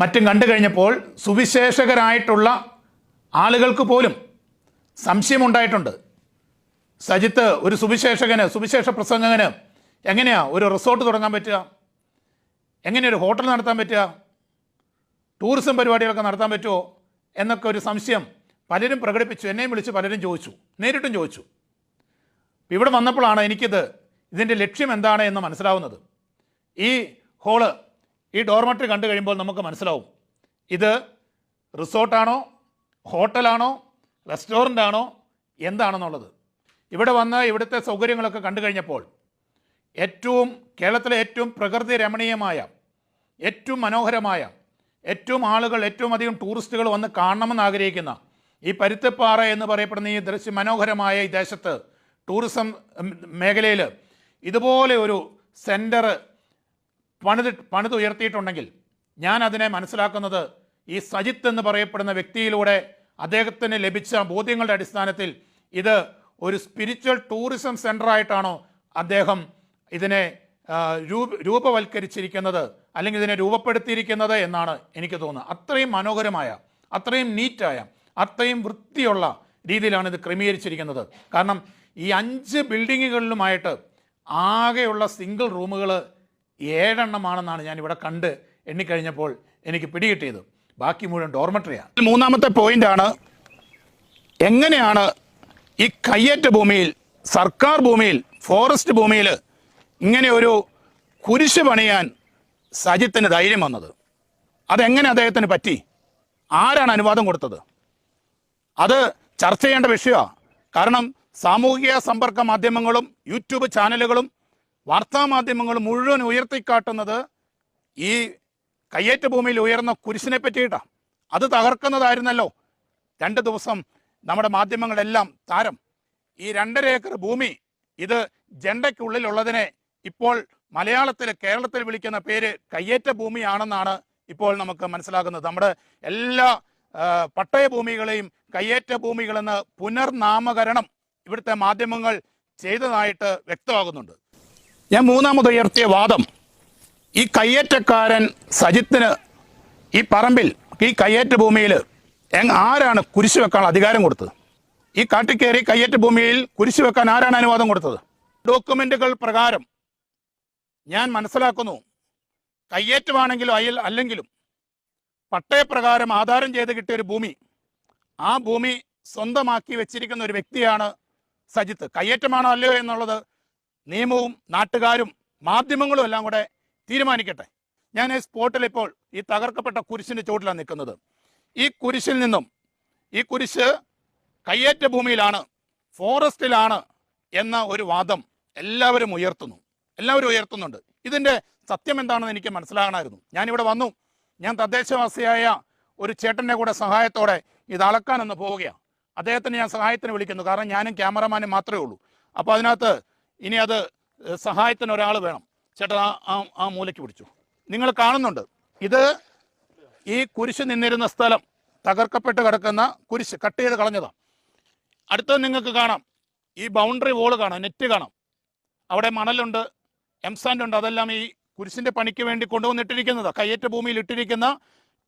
മറ്റും കണ്ടു കഴിഞ്ഞപ്പോൾ സുവിശേഷകരായിട്ടുള്ള ആളുകൾക്ക് പോലും സംശയമുണ്ടായിട്ടുണ്ട്. സജിത്ത് ഒരു സുവിശേഷകന്, സുവിശേഷ പ്രസംഗകന് എങ്ങനെയാണ് ഒരു റിസോർട്ട് തുടങ്ങാൻ പറ്റുക? എങ്ങനെ ഒരു ഹോട്ടൽ നടത്താൻ പറ്റുക? ടൂറിസം പരിപാടികളൊക്കെ നടത്താൻ പറ്റുമോ എന്നൊക്കെ ഒരു സംശയം പലരും പ്രകടിപ്പിച്ചു. എന്നെയും വിളിച്ച് പലരും ചോദിച്ചു, നേരിട്ടും ചോദിച്ചു. ഇവിടെ വന്നപ്പോഴാണ് ഇതിൻ്റെ ലക്ഷ്യം എന്താണ് എന്ന് മനസ്സിലാവുന്നത്. ഈ ഹോള്, ഈ ഡോർമെട്രി കണ്ടു കഴിയുമ്പോൾ നമുക്ക് മനസ്സിലാവും ഇത് റിസോർട്ടാണോ, ഹോട്ടലാണോ, റെസ്റ്റോറൻ്റ് ആണോ, എന്താണെന്നുള്ളത്. ഇവിടെ വന്ന് ഇവിടുത്തെ സൗകര്യങ്ങളൊക്കെ കണ്ടു കഴിഞ്ഞപ്പോൾ കേരളത്തിലെ ഏറ്റവും പ്രകൃതി രമണീയമായ, ഏറ്റവും മനോഹരമായ, ഏറ്റവും ആളുകൾ, ഏറ്റവും അധികം ടൂറിസ്റ്റുകൾ വന്ന് കാണണമെന്ന് ആഗ്രഹിക്കുന്ന ഈ പരുത്തിപ്പാറ എന്ന് പറയപ്പെടുന്ന ഈ മനോഹരമായ ഈ ദേശത്ത് ടൂറിസം മേഖലയിൽ ഇതുപോലെ ഒരു സെൻറ്റർ പണിതുയർത്തിയിട്ടുണ്ടെങ്കിൽ ഞാൻ അതിനെ മനസ്സിലാക്കുന്നത് ഈ സജിത്ത് എന്ന് പറയപ്പെടുന്ന വ്യക്തിയിലൂടെ അദ്ദേഹത്തിന് ലഭിച്ച ബോധ്യങ്ങളുടെ അടിസ്ഥാനത്തിൽ ഇത് ഒരു സ്പിരിച്വൽ ടൂറിസം സെൻ്ററായിട്ടാണോ അദ്ദേഹം ഇതിനെ രൂപവൽക്കരിച്ചിരിക്കുന്നത്, അല്ലെങ്കിൽ ഇതിനെ രൂപപ്പെടുത്തിയിരിക്കുന്നത് എന്നാണ് എനിക്ക് തോന്നുന്നത്. അത്രയും മനോഹരമായ, അത്രയും നീറ്റായ, അത്രയും വൃത്തിയുള്ള രീതിയിലാണ് ഇത് ക്രമീകരിച്ചിരിക്കുന്നത്. കാരണം ഈ 5 ബിൽഡിങ്ങുകളിലുമായിട്ട് ആകെയുള്ള സിംഗിൾ റൂമുകൾ 7 എണ്ണമാണെന്നാണ് ഞാനിവിടെ കണ്ട് എണ്ണിക്കഴിഞ്ഞപ്പോൾ എനിക്ക് പിടികിട്ടിയത്. ബാക്കി മുഴുവൻ ഡോർമെട്രിയാണ്. മൂന്നാമത്തെ പോയിൻ്റാണ്, എങ്ങനെയാണ് ഈ കയ്യേറ്റ ഭൂമിയിൽ, സർക്കാർ ഭൂമിയിൽ, ഫോറസ്റ്റ് ഭൂമിയിൽ ഇങ്ങനെ ഒരു കുരിശ് പണിയാൻ സജിത്തിന് ധൈര്യം വന്നത്? അതെങ്ങനെ അദ്ദേഹത്തിന് പറ്റി? ആരാണ് അനുവാദം കൊടുത്തത്? അത് ചർച്ച ചെയ്യേണ്ട വിഷയമാണ്. കാരണം സാമൂഹിക സമ്പർക്ക മാധ്യമങ്ങളും യൂട്യൂബ് ചാനലുകളും വാർത്താമാധ്യമങ്ങളും മുഴുവൻ ഉയർത്തിക്കാട്ടുന്നത് ഈ കയ്യേറ്റ ഭൂമിയിൽ ഉയർന്ന കുരിശിനെ പറ്റിയിട്ടാണ്. അത് തകർക്കുന്നതായിരുന്നല്ലോ 2 ദിവസം നമ്മുടെ മാധ്യമങ്ങളെല്ലാം താരം. ഈ 2.5 ഏക്കർ ഭൂമി, ഇത് ജണ്ടയ്ക്കുള്ളിലുള്ളതിനെ ഇപ്പോൾ മലയാളത്തിൽ, കേരളത്തിൽ വിളിക്കുന്ന പേര് കയ്യേറ്റ ഭൂമിയാണെന്നാണ് ഇപ്പോൾ നമുക്ക് മനസ്സിലാക്കുന്നത്. നമ്മുടെ എല്ലാ പട്ടയ ഭൂമികളെയും കയ്യേറ്റ ഭൂമികളെന്ന് പുനർനാമകരണം ഇവിടുത്തെ മാധ്യമങ്ങൾ ചെയ്തതായിട്ട് വ്യക്തമാകുന്നുണ്ട്. ഞാൻ മൂന്നാമത് ഉയർത്തിയ വാദം, ഈ കയ്യേറ്റക്കാരൻ സജിത്തിന് ഈ പറമ്പിൽ, ഈ കയ്യേറ്റ ഭൂമിയിൽ ആരാണ് കുരിശ് വെക്കാൻ അധികാരം കൊടുത്തത്? ഈ കാട്ടിക്കയറി കയ്യേറ്റ ഭൂമിയിൽ കുരിശ് വെക്കാൻ ആരാണ് അനുവാദം കൊടുത്തത്? ഡോക്യുമെന്റുകൾ പ്രകാരം ഞാൻ മനസ്സിലാക്കുന്നു, കയ്യേറ്റമാണെങ്കിലും അല്ലെങ്കിലും പട്ടയപ്രകാരം ആധാരം ചെയ്ത് കിട്ടിയ ഒരു ഭൂമി, ആ ഭൂമി സ്വന്തമാക്കി വെച്ചിരിക്കുന്ന ഒരു വ്യക്തിയാണ് സജിത്ത്. കയ്യേറ്റമാണോ അല്ലയോ എന്നുള്ളത് നിയമവും നാട്ടുകാരും മാധ്യമങ്ങളും എല്ലാം കൂടെ തീരുമാനിക്കട്ടെ. ഞാൻ ഈ സ്പോട്ടിൽ ഇപ്പോൾ ഈ തകർക്കപ്പെട്ട കുരിശിൻ്റെ ചുവട്ടിലാണ് നിൽക്കുന്നത്. ഈ കുരിശിൽ നിന്നും, ഈ കുരിശ് കയ്യേറ്റ ഭൂമിയിലാണ്, ഫോറസ്റ്റിലാണ് എന്ന ഒരു വാദം എല്ലാവരും ഉയർത്തുന്നുണ്ട്. ഇതിൻ്റെ സത്യം എന്താണെന്ന് എനിക്ക് മനസ്സിലാകണമായിരുന്നു. ഞാനിവിടെ വന്നു, ഞാൻ തദ്ദേശവാസിയായ ഒരു ചേട്ടൻ്റെ കൂടെ സഹായത്തോടെ ഇത് അളക്കാനൊന്ന് പോവുകയാണ്. അദ്ദേഹത്തിന് ഞാൻ സഹായത്തിന് വിളിക്കുന്നു, കാരണം ഞാനും ക്യാമറമാനും മാത്രമേ ഉള്ളൂ. അപ്പോൾ അതിനകത്ത് ഇനി അത് സഹായത്തിന് ഒരാൾ വേണം. ചേട്ടൻ ആ മൂലയ്ക്ക് പിടിച്ചു. നിങ്ങൾ കാണുന്നുണ്ട്, ഇത് ഈ കുരിശ് നിന്നിരുന്ന സ്ഥലം, തകർക്കപ്പെട്ട് കിടക്കുന്ന കുരിശ് കട്ട് ചെയ്ത് കളഞ്ഞതാണ്. അടുത്തത് നിങ്ങൾക്ക് കാണാം, ഈ ബൗണ്ടറി വോള് കാണാം, നെറ്റ് കാണാം. അവിടെ മണലുണ്ട്, എംസാൻഡ് ഉണ്ട്. അതെല്ലാം ഈ കുരിശിൻ്റെ പണിക്ക് വേണ്ടി കൊണ്ടുവന്നിട്ടിരിക്കുന്നതാണ്. കയ്യേറ്റ ഭൂമിയിൽ ഇട്ടിരിക്കുന്ന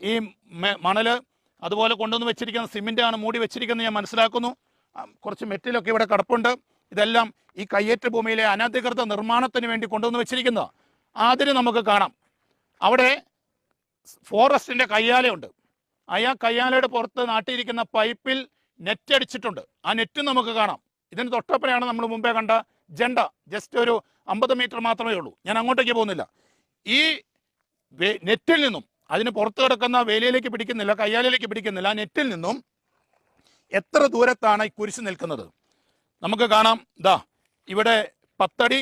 ഈ മണൽ, അതുപോലെ കൊണ്ടുവന്ന് വെച്ചിരിക്കുന്ന സിമെൻ്റാണ് മൂടി വെച്ചിരിക്കുന്നത് ഞാൻ മനസ്സിലാക്കുന്നു. കുറച്ച് മെറ്റലൊക്കെ ഇവിടെ കിടപ്പുണ്ട്. ഇതെല്ലാം ഈ കയ്യേറ്റ ഭൂമിയിലെ അനധികൃത നിർമ്മാണത്തിന് വേണ്ടി കൊണ്ടുവന്ന് വെച്ചിരിക്കുന്നതാണ്. അതിന് നമുക്ക് കാണാം അവിടെ ഫോറസ്റ്റിൻ്റെ കയ്യാലയുണ്ട്. ആ കയ്യാലയുടെ പുറത്ത് നാട്ടിയിരിക്കുന്ന പൈപ്പിൽ നെറ്റ് അടിച്ചിട്ടുണ്ട്. ആ നെറ്റ് നമുക്ക് കാണാം. ഇതിന് തൊട്ടപ്പുറയാണ് നമ്മൾ മുമ്പേ കണ്ട ജണ്ട. ജസ്റ്റ് ഒരു 50 മീറ്റർ മാത്രമേ ഉള്ളൂ. ഞാൻ അങ്ങോട്ടേക്ക് പോകുന്നില്ല. ഈ നെറ്റിൽ നിന്നും, അതിന് പുറത്ത് കിടക്കുന്ന വേലിയിലേക്ക് പിടിക്കുന്നില്ല, കയ്യാലയിലേക്ക് പിടിക്കുന്നില്ല, ആ നെറ്റിൽ നിന്നും എത്ര ദൂരത്താണ് ഈ കുരിശ് നിൽക്കുന്നത് നമുക്ക് കാണാം. ഇവിടെ 10 അടി,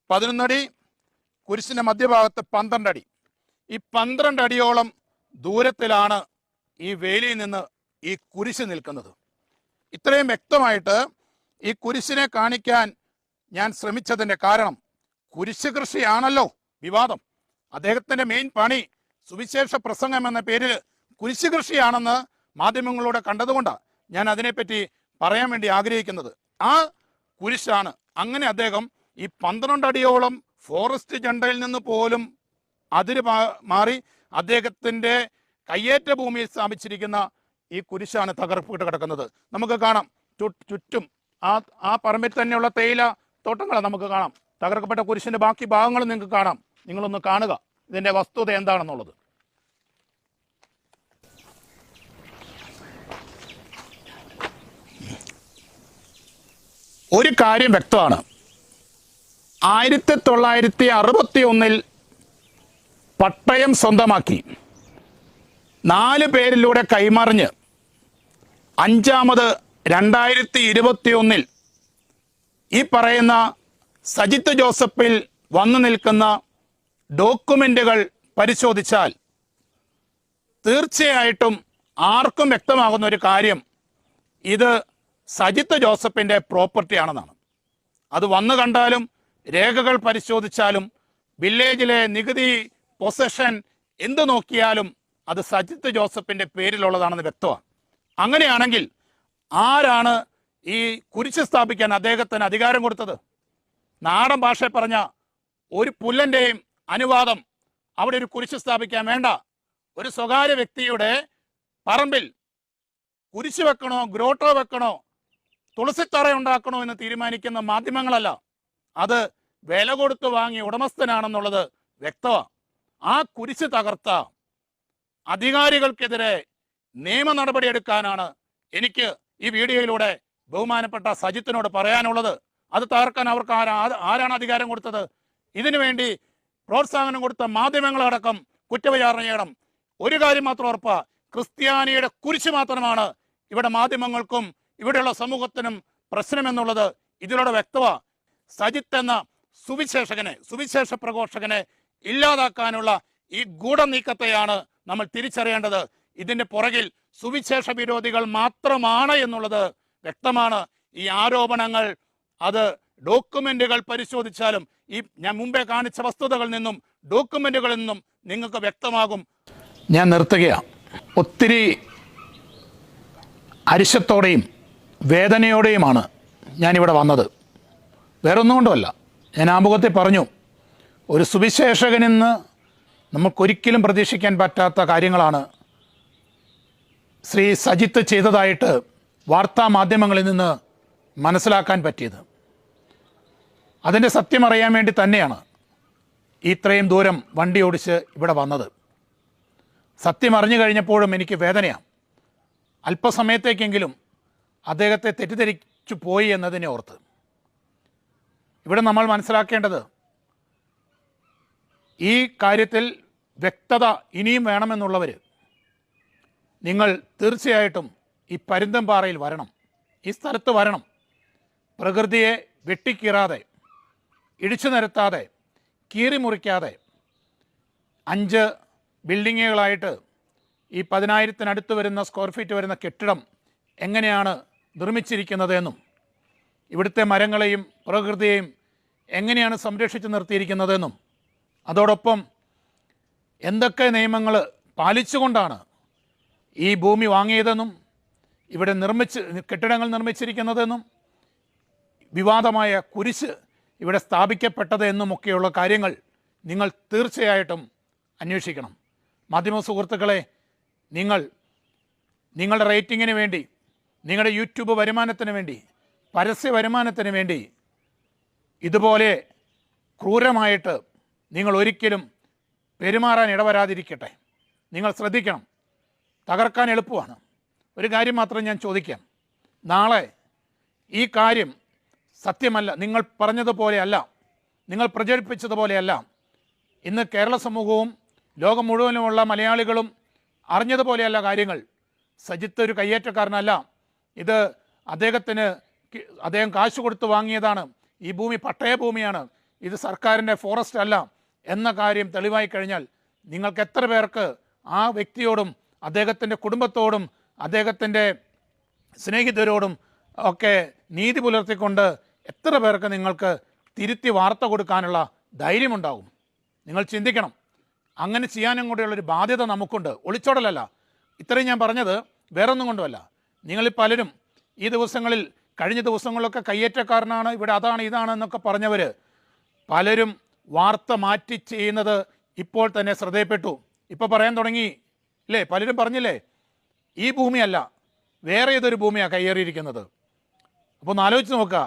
11 അടി, കുരിശിൻ്റെ മധ്യഭാഗത്ത് 12 അടി. ഈ 12 അടിയോളം ദൂരത്തിലാണ് ഈ വേലിയിൽ നിന്ന് ഈ കുരിശ് നിൽക്കുന്നത്. ഇത്രയും വ്യക്തമായിട്ട് ഈ കുരിശിനെ കാണിക്കാൻ ഞാൻ ശ്രമിച്ചതിൻ്റെ കാരണം, കുരിശ് കൃഷിയാണല്ലോ വിവാദം. അദ്ദേഹത്തിൻ്റെ മെയിൻ പണി സുവിശേഷ പ്രസംഗം എന്ന പേരിൽ കുരിശ് കൃഷിയാണെന്ന് മാധ്യമങ്ങളിലൂടെ കണ്ടതുകൊണ്ടാണ് ഞാൻ അതിനെപ്പറ്റി പറയാൻ വേണ്ടി ആഗ്രഹിക്കുന്നത്. ആ കുരിശാണ്. അങ്ങനെ അദ്ദേഹം ഈ 12 അടിയോളം ഫോറസ്റ്റ് ജണ്ടയിൽ നിന്ന് പോലും അതിര് മാറി അദ്ദേഹത്തിൻ്റെ കയ്യേറ്റ ഭൂമിയിൽ സ്ഥാപിച്ചിരിക്കുന്ന ഈ കുരിശാണ് തകർപ്പിട്ട് കിടക്കുന്നത്. നമുക്ക് കാണാം ചുറ്റും ആ പറമ്പിൽ തന്നെയുള്ള തേയില തോട്ടങ്ങളാണ് നമുക്ക് കാണാം. തകർക്കപ്പെട്ട കുരിശിൻ്റെ ബാക്കി ഭാഗങ്ങൾ നിങ്ങൾക്ക് കാണാം. നിങ്ങളൊന്ന് കാണുക ഇതിൻ്റെ വസ്തുത എന്താണെന്നുള്ളത്. ഒരു കാര്യം വ്യക്തമാണ്. 1961 പട്ടയം സ്വന്തമാക്കി 4 പേരിലൂടെ കൈമറിഞ്ഞ് 5ാമത് 2021 ഈ പറയുന്ന സജിത്ത് ജോസഫിൽ വന്നു നിൽക്കുന്ന ഡോക്യുമെൻ്റുകൾ പരിശോധിച്ചാൽ തീർച്ചയായിട്ടും ആർക്കും വ്യക്തമാകുന്ന ഒരു കാര്യം, ഇത് സജിത്ത് ജോസഫിൻ്റെ പ്രോപ്പർട്ടിയാണെന്നാണ്. അത് വന്നു കണ്ടാലും രേഖകൾ പരിശോധിച്ചാലും വില്ലേജിലെ നികുതി പൊസഷൻ എന്ത് നോക്കിയാലും അത് സജിത്ത് ജോസഫിൻ്റെ പേരിലുള്ളതാണെന്ന് വ്യക്തമാണ്. അങ്ങനെയാണെങ്കിൽ ആരാണ് ഈ കുരിശ് സ്ഥാപിക്കാൻ അദ്ദേഹത്തിന് അധികാരം കൊടുത്തത്? നാടൻ ഭാഷയിൽ പറഞ്ഞ ഒരു പുല്ലൻ്റെയും അനുവാദം അവിടെ ഒരു കുരിശ് സ്ഥാപിക്കാൻ വേണ്ട. ഒരു സ്വകാര്യ വ്യക്തിയുടെ പറമ്പിൽ കുരിശ് വെക്കണോ, ഗ്രോട്ടോ വെക്കണോ, തുളസിത്തറ ഉണ്ടാക്കണോ എന്ന് തീരുമാനിക്കുന്ന മാധ്യമങ്ങളല്ല. അത് വില കൊടുത്ത് വാങ്ങിയ ഉടമസ്ഥനാണെന്നുള്ളത് വ്യക്തമാണ്. ആ കുരിശ് തകർത്ത അധികാരികൾക്കെതിരെ നിയമ നടപടിയെടുക്കാനാണ് എനിക്ക് ഈ വീഡിയോയിലൂടെ ബഹുമാനപ്പെട്ട സജിത്തിനോട് പറയാനുള്ളത്. അത് തകർക്കാൻ അവർക്ക് ആരാണ് അധികാരം കൊടുത്തത്? ഇതിനുവേണ്ടി പ്രോത്സാഹനം കൊടുത്ത മാധ്യമങ്ങളടക്കം കുറ്റവിചാരണ ചെയ്യണം. ഒരു കാര്യം മാത്രം ഉറപ്പാ, ക്രിസ്ത്യാനിയുടെ കുരിശ് മാത്രമാണ് ഇവിടെ മാധ്യമങ്ങൾക്കും ഇവിടെയുള്ള സമൂഹത്തിനും പ്രശ്നമെന്നുള്ളത് ഇതിലൂടെ വ്യക്തമാണ്. സജിത്ത് എന്ന സുവിശേഷ പ്രഘോഷകനെ ഇല്ലാതാക്കാനുള്ള ഈ ഗൂഢനീക്കത്തെയാണ് നമ്മൾ തിരിച്ചറിയേണ്ടത്. ഇതിൻ്റെ പുറകിൽ സുവിശേഷ വിരോധികൾ മാത്രമാണ് എന്നുള്ളത് വ്യക്തമാണ്. ഈ ആരോപണങ്ങൾ അത് ഡോക്യുമെന്റുകൾ പരിശോധിച്ചാലും ഈ ഞാൻ മുമ്പേ കാണിച്ച വസ്തുതകളിൽ നിന്നും ഡോക്യുമെന്റുകളിൽ നിന്നും നിങ്ങൾക്ക് വ്യക്തമാകും. ഞാൻ നിർത്തുകയാണ്. ഒത്തിരി അരിശത്തോടെയും വേദനയോടെയുമാണ് ഞാനിവിടെ വന്നത്. വേറൊന്നും കൊണ്ടുമല്ല. ഞാൻ ആമുഖത്തിൽ പറഞ്ഞു, ഒരു സുവിശേഷകനിൽ നിന്ന് നമുക്കൊരിക്കലും പ്രതീക്ഷിക്കാൻ പറ്റാത്ത കാര്യങ്ങളാണ് ശ്രീ സജിത്ത് ചെയ്തതായിട്ട് വാർത്താ മാധ്യമങ്ങളിൽ നിന്ന് മനസ്സിലാക്കാൻ പറ്റിയത്. അതിൻ്റെ സത്യം അറിയാൻ വേണ്ടി തന്നെയാണ് ഇത്രയും ദൂരം വണ്ടി ഓടിച്ച് ഇവിടെ വന്നത്. സത്യം അറിഞ്ഞു കഴിഞ്ഞപ്പോഴും എനിക്ക് വേദനയാണ്. അല്പസമയത്തേക്കെങ്കിലും അദ്ദേഹത്തെ തെറ്റിദ്ധരിച്ചു പോയി എന്നതിനെ ഓർത്ത്. ഇവിടെ നമ്മൾ മനസ്സിലാക്കേണ്ടത്, ഈ കാര്യത്തിൽ വ്യക്തത ഇനിയും വേണമെന്നുള്ളവർ നിങ്ങൾ തീർച്ചയായിട്ടും ഈ പരുന്തംപാറയിൽ വരണം, ഈ സ്ഥലത്ത് വരണം. പ്രകൃതിയെ വെട്ടിക്കീറാതെ, ഇടിച്ചു നിരത്താതെ, കീറി മുറിക്കാതെ 5 ബിൽഡിങ്ങുകളായിട്ട് ഈ 10,000-നടുത്ത് വരുന്ന സ്ക്വയർ ഫീറ്റ് വരുന്ന കെട്ടിടം എങ്ങനെയാണ് നിർമ്മിച്ചിരിക്കുന്നത് എന്നും ഇവിടുത്തെ മരങ്ങളെയും പ്രകൃതിയെയും എങ്ങനെയാണ് സംരക്ഷിച്ച് നിർത്തിയിരിക്കുന്നതെന്നും അതോടൊപ്പം എന്തൊക്കെ നിയമങ്ങൾ പാലിച്ചുകൊണ്ടാണ് ഈ ഭൂമി വാങ്ങിയതെന്നും ഇവിടെ കെട്ടിടങ്ങൾ നിർമ്മിച്ചിരിക്കുന്നതെന്നും വിവാദമായ കുരിശ് ഇവിടെ സ്ഥാപിക്കപ്പെട്ടത് എന്നുമൊക്കെയുള്ള കാര്യങ്ങൾ നിങ്ങൾ തീർച്ചയായിട്ടും അന്വേഷിക്കണം. മാധ്യമ സുഹൃത്തുക്കളെ, നിങ്ങളുടെ റേറ്റിങ്ങിന് വേണ്ടി, നിങ്ങളുടെ യൂട്യൂബ് വരുമാനത്തിന് വേണ്ടി, പരസ്യ വരുമാനത്തിന് വേണ്ടി ഇതുപോലെ ക്രൂരമായിട്ട് നിങ്ങൾ ഒരിക്കലും പെരുമാറാൻ ഇടവരാതിരിക്കട്ടെ. നിങ്ങൾ ശ്രദ്ധിക്കണം. തകർക്കാൻ എളുപ്പമാണ്. ഒരു കാര്യം മാത്രം ഞാൻ ചോദിക്കാം. നാളെ ഈ കാര്യം സത്യമല്ല, നിങ്ങൾ പറഞ്ഞതുപോലെയല്ല, നിങ്ങൾ പ്രചരിപ്പിച്ചതുപോലെയല്ല, ഇന്ന് കേരള സമൂഹവും ലോകം മുഴുവനുമുള്ള മലയാളികളും അറിഞ്ഞതുപോലെയല്ല കാര്യങ്ങൾ. സജിത്ത് ഒരു കയ്യേറ്റക്കാരനല്ല. ഇത് അദ്ദേഹം കാശ് കൊടുത്ത് വാങ്ങിയതാണ്. ഈ ഭൂമി പട്ടയ ഭൂമിയാണ്. ഇത് സർക്കാരിൻ്റെ ഫോറസ്റ്റ് അല്ല എന്ന കാര്യം തെളിവായി കഴിഞ്ഞാൽ നിങ്ങൾക്ക് എത്ര പേർക്ക് ആ വ്യക്തിയോടും അദ്ദേഹത്തിൻ്റെ കുടുംബത്തോടും അദ്ദേഹത്തിൻ്റെ സ്നേഹിതരോടും ഒക്കെ നീതി പുലർത്തിക്കൊണ്ട് എത്ര പേർക്ക് നിങ്ങൾക്ക് തിരുത്തി വാർത്ത കൊടുക്കാനുള്ള ധൈര്യമുണ്ടാകും? നിങ്ങൾ ചിന്തിക്കണം. അങ്ങനെ ചെയ്യാനും കൂടെയുള്ളൊരു ബാധ്യത നമുക്കുണ്ട്. ഒളിച്ചോടലല്ല. ഇത്രയും ഞാൻ പറഞ്ഞത് വേറൊന്നും കൊണ്ടുമല്ല. നിങ്ങളിൽ പലരും ഈ ദിവസങ്ങളിൽ, കഴിഞ്ഞ ദിവസങ്ങളിലൊക്കെ കയ്യേറ്റക്കാരനാണ്, ഇവിടെ അതാണ് ഇതാണ് എന്നൊക്കെ പറഞ്ഞവർ പലരും വാർത്ത മാറ്റി ചെയ്യുന്നത് ഇപ്പോൾ തന്നെ ശ്രദ്ധയിൽപ്പെട്ടു. ഇപ്പോൾ പറയാൻ തുടങ്ങി അല്ലേ? പലരും പറഞ്ഞില്ലേ, ഈ ഭൂമിയല്ല വേറെ ഏതൊരു ഭൂമിയാണ് കയ്യേറിയിരിക്കുന്നത്. അപ്പോൾ ഒന്ന് ആലോചിച്ച് നോക്കുക,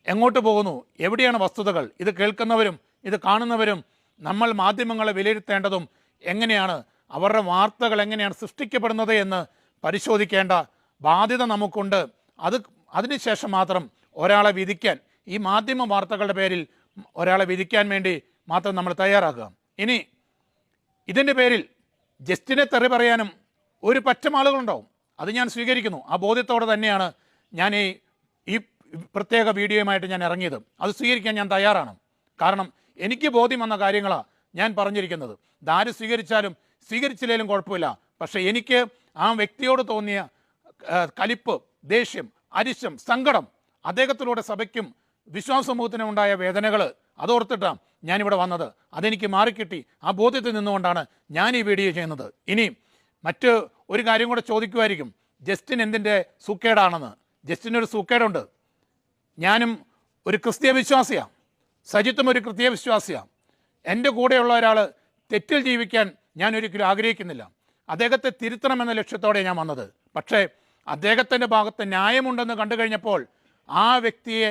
എങ്ങോട്ട് പോകുന്നു, എവിടെയാണ് വസ്തുതകൾ? ഇത് കേൾക്കുന്നവരും ഇത് കാണുന്നവരും നമ്മൾ മാധ്യമങ്ങളെ വിലയിരുത്തേണ്ടതും എങ്ങനെയാണ്, അവരുടെ വാർത്തകൾ എങ്ങനെയാണ് സൃഷ്ടിക്കപ്പെടുന്നത് എന്ന് പരിശോധിക്കേണ്ട ബാധ്യത നമുക്കുണ്ട്. അതിനുശേഷം മാത്രം ഒരാളെ വിധിക്കാൻ, ഈ മാധ്യമ വാർത്തകളുടെ പേരിൽ ഒരാളെ വിധിക്കാൻ വേണ്ടി മാത്രം നമ്മൾ തയ്യാറാക്കുക. ഇനി ഇതിൻ്റെ പേരിൽ ജസ്റ്റിനെ തെറി പറയാനും ഒരു പറ്റം ആളുകളുണ്ടാവും. അത് ഞാൻ സ്വീകരിക്കുന്നു. ആ ബോധ്യത്തോടെ തന്നെയാണ് ഞാൻ ഈ പ്രത്യേക വീഡിയോയുമായിട്ട് ഞാൻ ഇറങ്ങിയത്. അത് സ്വീകരിക്കാൻ ഞാൻ തയ്യാറാണ്. കാരണം എനിക്ക് ബോധ്യം വന്ന കാര്യങ്ങളാണ് ഞാൻ പറഞ്ഞിരിക്കുന്നത്. ഇതാര് സ്വീകരിച്ചാലും സ്വീകരിച്ചില്ലെങ്കിലും കുഴപ്പമില്ല. പക്ഷേ എനിക്ക് ആ വ്യക്തിയോട് തോന്നിയ കലിപ്പ്, ദേഷ്യം, അരിശം, സങ്കടം, അദ്ദേഹത്തിലൂടെ സഭയ്ക്കും വിശ്വാസ സമൂഹത്തിനും ഉണ്ടായ വേദനകൾ അതോർത്തിട്ടാണ് ഞാനിവിടെ വന്നത്. അതെനിക്ക് മാറിക്കിട്ടി. ആ ബോധ്യത്തിൽ നിന്നുകൊണ്ടാണ് ഞാൻ ഈ വീഡിയോ ചെയ്യുന്നത്. ഇനി മറ്റ് ഒരു കാര്യം കൂടെ ചോദിക്കുമായിരിക്കും, ജസ്റ്റിൻ എന്തിൻ്റെ സൂക്കേടാണെന്ന്. ജസ്റ്റിനൊരു സൂക്കേടുണ്ട്. ഞാനും ഒരു ക്രിസ്തീയ വിശ്വാസിയാണ്, സജിത്തും ഒരു ക്രിസ്തീയ വിശ്വാസിയാണ്. എൻ്റെ കൂടെയുള്ള ഒരാൾ തെറ്റിൽ ജീവിക്കാൻ ഞാൻ ഒരിക്കലും ആഗ്രഹിക്കുന്നില്ല. അദ്ദേഹത്തെ തിരുത്തണമെന്ന ലക്ഷ്യത്തോടെ ഞാൻ വന്നത്. പക്ഷേ അദ്ദേഹത്തിൻ്റെ ഭാഗത്ത് ന്യായമുണ്ടെന്ന് കണ്ടു കഴിഞ്ഞപ്പോൾ ആ വ്യക്തിയെ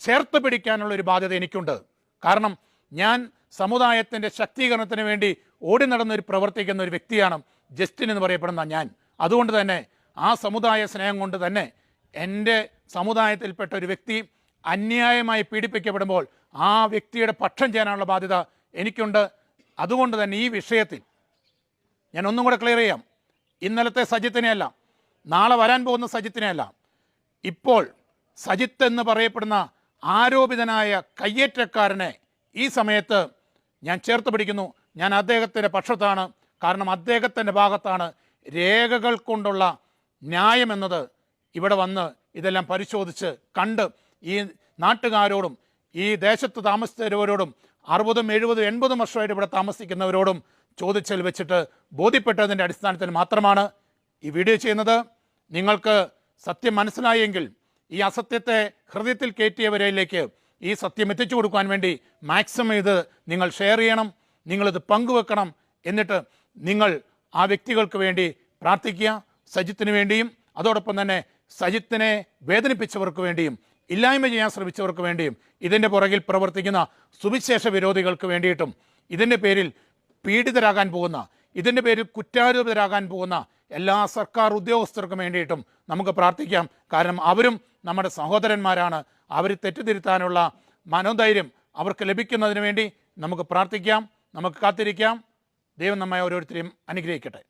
ചേർത്ത് പിടിക്കാനുള്ളൊരു ബാധ്യത എനിക്കുണ്ട്. കാരണം ഞാൻ സമുദായത്തിൻ്റെ ശക്തീകരണത്തിന് വേണ്ടി ഓടി നടന്നൊരു പ്രവർത്തിക്കുന്ന ഒരു വ്യക്തിയാണ് ജസ്റ്റിൻ എന്ന് പറയപ്പെടുന്ന ഞാൻ. അതുകൊണ്ട് തന്നെ ആ സമുദായ സ്നേഹം കൊണ്ട് തന്നെ എൻ്റെ സമുദായത്തിൽപ്പെട്ട ഒരു വ്യക്തി അന്യായമായി പീഡിപ്പിക്കപ്പെടുമ്പോൾ ആ വ്യക്തിയുടെ പക്ഷം ചെയ്യാനുള്ള ബാധ്യത എനിക്കുണ്ട്. അതുകൊണ്ട് തന്നെ ഈ വിഷയത്തിൽ ഞാൻ ഒന്നും കൂടെ ക്ലിയർ ചെയ്യാം. ഇന്നലത്തെ സജിത്തിനെയല്ല, നാളെ വരാൻ പോകുന്ന സജിത്തിനെയല്ല, ഇപ്പോൾ സജിത്ത് എന്ന് പറയപ്പെടുന്ന ആരോപിതനായ കയ്യേറ്റക്കാരനെ ഈ സമയത്ത് ഞാൻ ചേർത്ത് പിടിക്കുന്നു. ഞാൻ അദ്ദേഹത്തിൻ്റെ പക്ഷത്താണ്. കാരണം അദ്ദേഹത്തിൻ്റെ ഭാഗത്താണ് രേഖകൾ കൊണ്ടുള്ള ന്യായമെന്നത് ഇവിടെ വന്ന് ഇതെല്ലാം പരിശോധിച്ച് കണ്ട് ഈ നാട്ടുകാരോടും ഈ ദേശത്ത് താമസിച്ചവരോടും 60, 70, 80 വർഷമായിട്ട് ഇവിടെ താമസിക്കുന്നവരോടും ചോദിച്ചൽ വെച്ചിട്ട് ബോധ്യപ്പെട്ടതിൻ്റെ അടിസ്ഥാനത്തിൽ മാത്രമാണ് ഈ വീഡിയോ ചെയ്യുന്നത്. നിങ്ങൾക്ക് സത്യം മനസ്സിലായെങ്കിൽ ഈ അസത്യത്തെ ഹൃദയത്തിൽ കയറ്റിയവരിലേക്ക് ഈ സത്യം എത്തിച്ചു കൊടുക്കാൻ വേണ്ടി മാക്സിമം ഇത് നിങ്ങൾ ഷെയർ ചെയ്യണം, നിങ്ങളിത് പങ്കുവെക്കണം. എന്നിട്ട് നിങ്ങൾ ആ വ്യക്തികൾക്ക് വേണ്ടി പ്രാർത്ഥിക്കുക, സജിത്തിന് വേണ്ടിയും അതോടൊപ്പം തന്നെ സജിത്തിനെ വേദനിപ്പിച്ചവർക്ക് വേണ്ടിയും ഇല്ലായ്മ ചെയ്യാൻ ശ്രമിച്ചവർക്ക് വേണ്ടിയും ഇതിൻ്റെ പുറകിൽ പ്രവർത്തിക്കുന്ന സുവിശേഷ വിരോധികൾക്ക് വേണ്ടിയിട്ടും ഇതിൻ്റെ പേരിൽ പീഡിതരാകാൻ പോകുന്ന, ഇതിൻ്റെ പേരിൽ കുറ്റാരോപിതരാകാൻ പോകുന്ന എല്ലാ സർക്കാർ ഉദ്യോഗസ്ഥർക്കും വേണ്ടിയിട്ടും നമുക്ക് പ്രാർത്ഥിക്കാം. കാരണം അവരും നമ്മുടെ സഹോദരന്മാരാണ്. അവർ തെറ്റുതിരുത്താനുള്ള മനോധൈര്യം അവർക്ക് ലഭിക്കുന്നതിന് വേണ്ടി നമുക്ക് പ്രാർത്ഥിക്കാം, നമുക്ക് കാത്തിരിക്കാം. ദൈവം നമ്മെ ഓരോരുത്തരെയും അനുഗ്രഹിക്കട്ടെ.